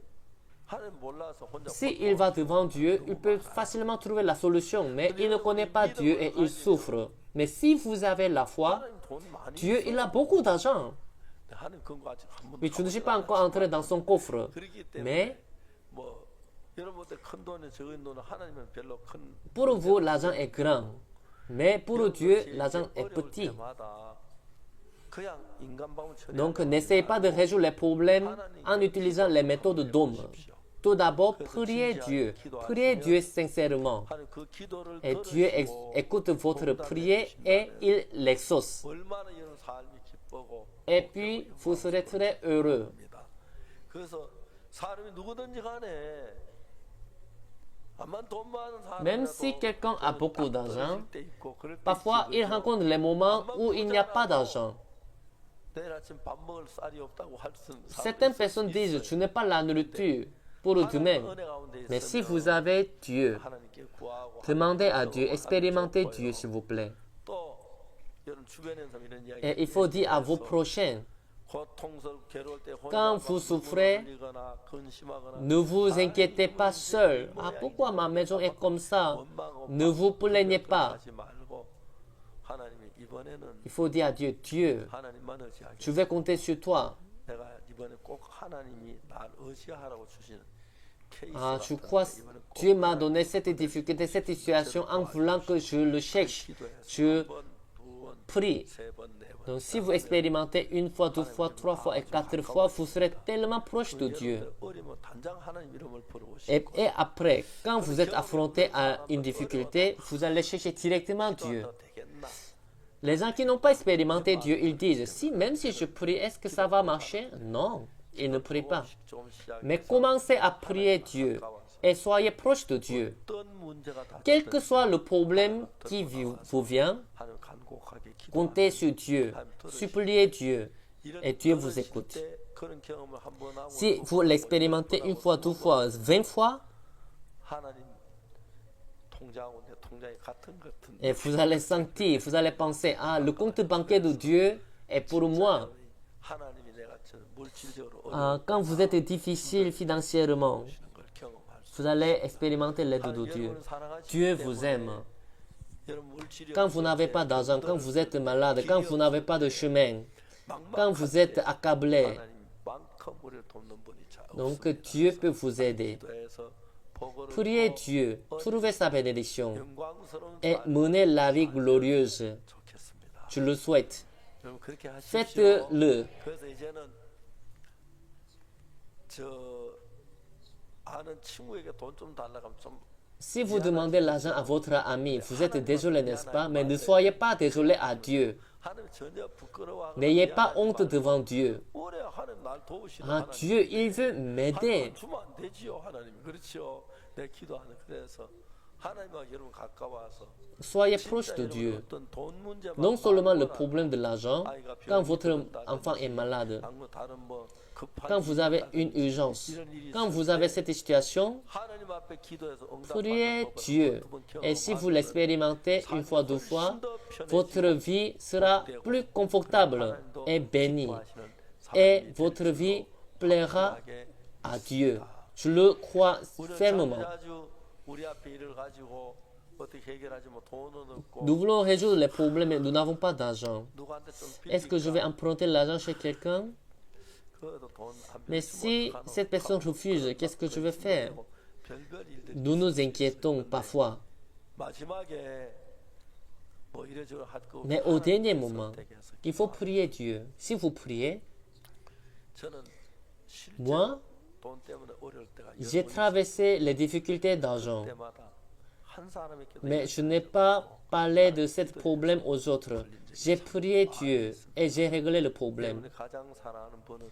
[SPEAKER 2] 하나님 몰라서 혼자
[SPEAKER 1] s'il va devant Dieu, il peut facilement trouver la solution, mais il ne connaît pas Dieu et il souffre. Mais si vous avez la foi,
[SPEAKER 2] 하나님 돈 많이
[SPEAKER 1] Dieu, il a beaucoup d'argent.
[SPEAKER 2] 하나님 그거 아직 한 번도
[SPEAKER 1] Mais tu ne suis pas encore entré dans son coffre.
[SPEAKER 2] 그렇기 때문에
[SPEAKER 1] Mais
[SPEAKER 2] 뭐 여러분들 큰 돈에 적은 돈은 하나님은 별로 큰
[SPEAKER 1] pour vous, l'argent est grand. Mais pour Dieu, l'argent est petit.
[SPEAKER 2] 그냥 인간 방법 처리.
[SPEAKER 1] Donc, n'essayez pas de résoudre les problèmes en utilisant les méthodes d'homme. Tout d'abord, priez Dieu. Priez Dieu sincèrement.
[SPEAKER 2] 하나님 그 기도를
[SPEAKER 1] Et Dieu
[SPEAKER 2] 들으시고
[SPEAKER 1] écoute votre prière et il l'exauce.
[SPEAKER 2] 얼마나 이런 삶이 기쁘고
[SPEAKER 1] Et puis, vous serez très heureux.
[SPEAKER 2] 합니다. 그래서 사람이 누구든지 간에 아만 돈 많은
[SPEAKER 1] Même si quelqu'un a beaucoup d'argent, parfois il rencontre les moments où il n'y a pas d'argent.
[SPEAKER 2] 내일 아침 밥 먹을 쌀이 없다고 할 수는
[SPEAKER 1] Certaines personnes disent, je n'ai pas la nourriture pour demain. Mais si vous avez Dieu,
[SPEAKER 2] 하나님께 구하고
[SPEAKER 1] demandez à Dieu, expérimentez Dieu s'il vous plaît.
[SPEAKER 2] 또 여러분 주변에서 이런 이야기
[SPEAKER 1] Et il faut dire à vos prochains,
[SPEAKER 2] 고통스럽고 괴로울 때
[SPEAKER 1] quand vous souffrez, ne vous inquiétez pas seul. Ah, pourquoi ma maison est comme ça? Ne vous plaignez pas.
[SPEAKER 2] 하나님이 이번에는
[SPEAKER 1] Il faut dire à Dieu, Dieu,
[SPEAKER 2] 하나님만 의지하게.
[SPEAKER 1] je vais compter sur toi.
[SPEAKER 2] 내가 이번에 꼭 하나님이 날 의지하라고 주시는
[SPEAKER 1] Ah,
[SPEAKER 2] 케이스가
[SPEAKER 1] je crois que
[SPEAKER 2] 이번에 꼭
[SPEAKER 1] Dieu m'a donné cette difficulté, cette situation en voulant que je le cherche. Je
[SPEAKER 2] 한 번, 두 번,
[SPEAKER 1] prie.
[SPEAKER 2] 세 번, 네 번.
[SPEAKER 1] Donc si vous expérimentez une fois, deux fois, trois fois et quatre fois, vous serez tellement proche de Dieu.
[SPEAKER 2] 여러분들 어려면 단장 하나님 이름을 부르고 싶고
[SPEAKER 1] Et après, quand vous êtes affronté à une difficulté, vous allez chercher directement Dieu.
[SPEAKER 2] 더 되겠나?
[SPEAKER 1] Les gens qui n'ont pas expérimenté Dieu, ils disent, si même si je prie, est-ce que ça va marcher? Non, ils ne prient pas. Mais commencez à prier Dieu et soyez proche de Dieu.
[SPEAKER 2] 어떤 문제가
[SPEAKER 1] Quel que soit le problème qui vous vient,
[SPEAKER 2] 하나님 간곡하게 기도.
[SPEAKER 1] comptez sur Dieu, suppliez Dieu et Dieu vous écoute.
[SPEAKER 2] 그런 경험을 한번 하고
[SPEAKER 1] Si vous l'expérimentez une fois, deux fois, 20 fois,
[SPEAKER 2] 하나님 통장하고 내 통장이 같은
[SPEAKER 1] et vous allez sentir, vous allez penser, ah, le compte bancaire de Dieu est pour moi.
[SPEAKER 2] 하나님이 내가 저 물질적으로
[SPEAKER 1] Ah, quand vous êtes difficile financièrement,
[SPEAKER 2] 어려우시는 걸 경험할 수.
[SPEAKER 1] vous allez expérimenter l'aide de Dieu.
[SPEAKER 2] 여러분을 사랑하시기
[SPEAKER 1] Dieu
[SPEAKER 2] 때문에
[SPEAKER 1] vous aime.
[SPEAKER 2] 여러분 물질이
[SPEAKER 1] Quand vous n'avez pas d'argent, quand vous êtes malade, quand vous n'avez pas de chemin, quand vous êtes accablé,
[SPEAKER 2] 하나님만큼 우리를 돕는 분이 잘
[SPEAKER 1] donc Dieu peut vous aider.
[SPEAKER 2] 기도해서 복을
[SPEAKER 1] Priez Dieu, trouvez sa bénédiction
[SPEAKER 2] 영광스러운
[SPEAKER 1] et
[SPEAKER 2] 삶
[SPEAKER 1] menez la vie glorieuse.
[SPEAKER 2] 좋겠습니다.
[SPEAKER 1] Je le souhaite.
[SPEAKER 2] 여러분 그렇게 하십시오.
[SPEAKER 1] Faites-le.
[SPEAKER 2] 그래서 이제는 저 아는 친구에게 돈 좀 달라고 하면 좀
[SPEAKER 1] Si vous demandez l'argent à votre ami, vous êtes désolé, n'est-ce pas? Mais ne soyez pas désolé à Dieu.
[SPEAKER 2] 하나님 전혀 부끄러워하고
[SPEAKER 1] N'ayez pas honte devant Dieu.
[SPEAKER 2] 오래 하나님 날 도우시는
[SPEAKER 1] Ah,
[SPEAKER 2] 하나님.
[SPEAKER 1] Dieu, il veut m'aider.
[SPEAKER 2] 하나님 주면 안 되지요 하나님. 그렇죠. 내 기도하는 그래서 하나님과 여러분 가까워서
[SPEAKER 1] Soyez proche de Dieu.
[SPEAKER 2] 어떤 돈 문제만
[SPEAKER 1] Non seulement le
[SPEAKER 2] 말거나
[SPEAKER 1] problème de l'argent, quand votre enfant est malade,
[SPEAKER 2] 아무 다른 뭐 급한
[SPEAKER 1] quand vous avez une urgence, quand vous avez cette situation,
[SPEAKER 2] 하나님 앞에 기도해서
[SPEAKER 1] priez Dieu. Et si vous l'expérimentez une fois, deux fois, votre vie sera plus confortable et bénie. Et votre vie plaira à Dieu. Je le crois fermement.
[SPEAKER 2] 우리 앞에 일을 가지고 어떻게 해결하지 뭐 돈은 없고
[SPEAKER 1] Nous voulons résoudre les problèmes, mais nous n'avons pas d'argent.
[SPEAKER 2] 누구한테 좀
[SPEAKER 1] Est-ce que je vais emprunter l'argent chez quelqu'un?
[SPEAKER 2] 그래도 돈안
[SPEAKER 1] Mais si cette personne refuse, qu'est-ce que je vais faire?
[SPEAKER 2] 별별 일들
[SPEAKER 1] Nous nous inquiétons parfois.
[SPEAKER 2] 마지막에 뭐 이래저래 할 거
[SPEAKER 1] Mais au dernier moment, il faut prier Dieu. Si vous priez,
[SPEAKER 2] 저는 실제
[SPEAKER 1] moi,
[SPEAKER 2] 돈 때문에 어려울 때가
[SPEAKER 1] j'ai traversé les difficultés d'argent.
[SPEAKER 2] 때마다 한 사람의 기도
[SPEAKER 1] Mais je n'ai pas parlé de ce problème aux autres. J'ai prié Dieu et j'ai réglé le problème.
[SPEAKER 2] 때문에 가장 사랑하는 분은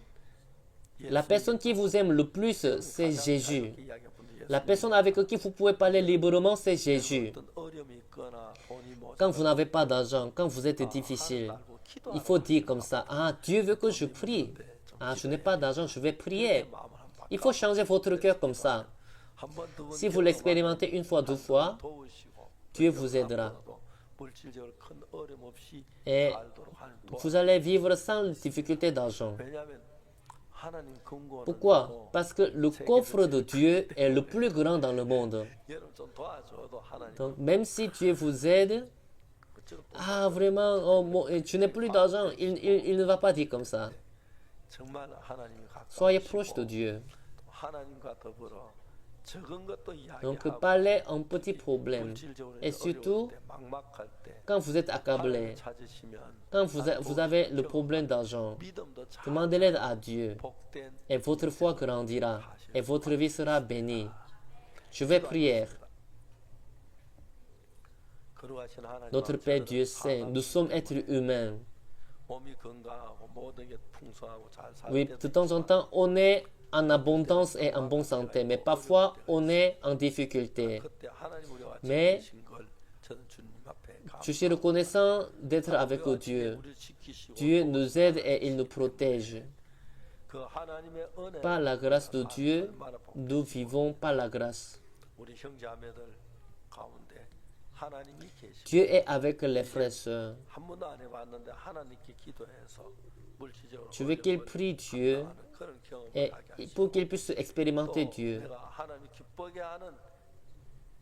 [SPEAKER 1] La personne qui vous aime le plus, c'est Jésus.
[SPEAKER 2] 이야기한 분들
[SPEAKER 1] La personne avec qui vous pouvez parler librement, c'est Jésus.
[SPEAKER 2] 어떤 어려움이 있거나 돈이
[SPEAKER 1] Quand vous n'avez pas d'argent, quand vous êtes difficile, il faut dire comme ça, ah, Dieu veut que je prie. Ah, je n'ai pas d'argent, je vais prier. Il faut changer votre cœur comme ça. Si vous l'expérimentez une fois, deux fois, Dieu vous aidera.
[SPEAKER 2] 물질적으로 큰 어려움 없이
[SPEAKER 1] Et
[SPEAKER 2] 살도록 하는
[SPEAKER 1] vous allez vivre sans difficulté d'argent.
[SPEAKER 2] 왜냐하면 하나님 근고는
[SPEAKER 1] Pourquoi? Parce que le coffre de Dieu est le plus grand dans le monde.
[SPEAKER 2] 여러분 좀 도와줘도 하나님
[SPEAKER 1] Donc, même si Dieu vous aide, ah, vraiment, oh, tu n'as plus d'argent, il ne va pas dire comme ça.
[SPEAKER 2] 정말 하나님이
[SPEAKER 1] Soyez proche de Dieu.
[SPEAKER 2] 하나님과 더불어 적은 것도
[SPEAKER 1] Donc,
[SPEAKER 2] 이야기하고
[SPEAKER 1] parlez un petit problème.
[SPEAKER 2] 물질적으로
[SPEAKER 1] Et surtout,
[SPEAKER 2] 어려울 때 막막할 때
[SPEAKER 1] quand vous êtes accablé,
[SPEAKER 2] 찾으시면
[SPEAKER 1] quand vous avez le problème d'argent,
[SPEAKER 2] 믿음도 잘
[SPEAKER 1] demandez l'aide à Dieu.
[SPEAKER 2] 복된
[SPEAKER 1] Et votre foi grandira. Et votre vie sera bénie. Je vais prier.
[SPEAKER 2] 거룩하신 하나님
[SPEAKER 1] Notre Père Dieu Saint, nous sommes êtres humains.
[SPEAKER 2] 몸이 건강하고 모든 게 풍성하고 잘 살
[SPEAKER 1] Oui, de temps en temps, on est en abondance et en bonne santé, mais parfois, on est en difficulté.
[SPEAKER 2] 그때 하나님 우리와
[SPEAKER 1] Mais
[SPEAKER 2] 지키신 걸 저는 주님 앞에
[SPEAKER 1] je suis reconnaissant d'être avec Dieu.
[SPEAKER 2] 우리를 지키시고
[SPEAKER 1] Dieu nous aide et il nous protège.
[SPEAKER 2] 그 하나님의 은혜
[SPEAKER 1] Par la grâce de Dieu, nous vivons par la grâce.
[SPEAKER 2] 우리 형제자매들 가운데 하나님이 계시.
[SPEAKER 1] Dieu est avec les frères et sœurs.
[SPEAKER 2] 한 번도 안 해봤는데 하나님께 기도해서 물질적으로
[SPEAKER 1] Je veux qu'ils prient Dieu
[SPEAKER 2] 그런 경험을
[SPEAKER 1] et
[SPEAKER 2] 하게 하시고
[SPEAKER 1] pour qu'ils puissent expérimenter
[SPEAKER 2] 또
[SPEAKER 1] Dieu.
[SPEAKER 2] 내가 하나님이 기쁘게 하는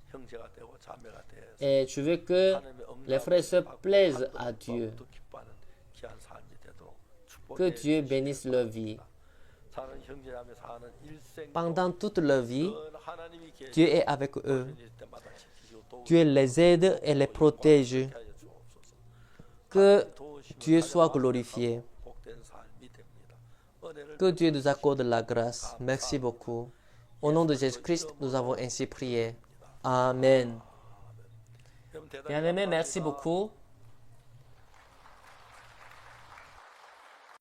[SPEAKER 2] 형제가 되고 자매가 돼서
[SPEAKER 1] Et je veux que
[SPEAKER 2] 하나님의
[SPEAKER 1] les frères et sœurs plaisent à Dieu.
[SPEAKER 2] 또 기뻐하는 귀한 삶이 되도록
[SPEAKER 1] Que
[SPEAKER 2] 축복해
[SPEAKER 1] Dieu bénisse leur vie.
[SPEAKER 2] 사는 형제자매 사는 일생
[SPEAKER 1] Pendant toute leur vie,
[SPEAKER 2] 하나님이 계시
[SPEAKER 1] Dieu est avec eux.
[SPEAKER 2] 때마다 지키시고 또
[SPEAKER 1] Dieu les aide et les protège. Que Dieu soit glorifié.
[SPEAKER 2] 복된 삶이 됩니다. 은혜를
[SPEAKER 1] Que Dieu nous accorde la grâce. Merci beaucoup. Au nom de Jésus-Christ, nous avons ainsi prié. Amen.
[SPEAKER 2] 여러분 대단히
[SPEAKER 1] Bien-aimés, merci beaucoup.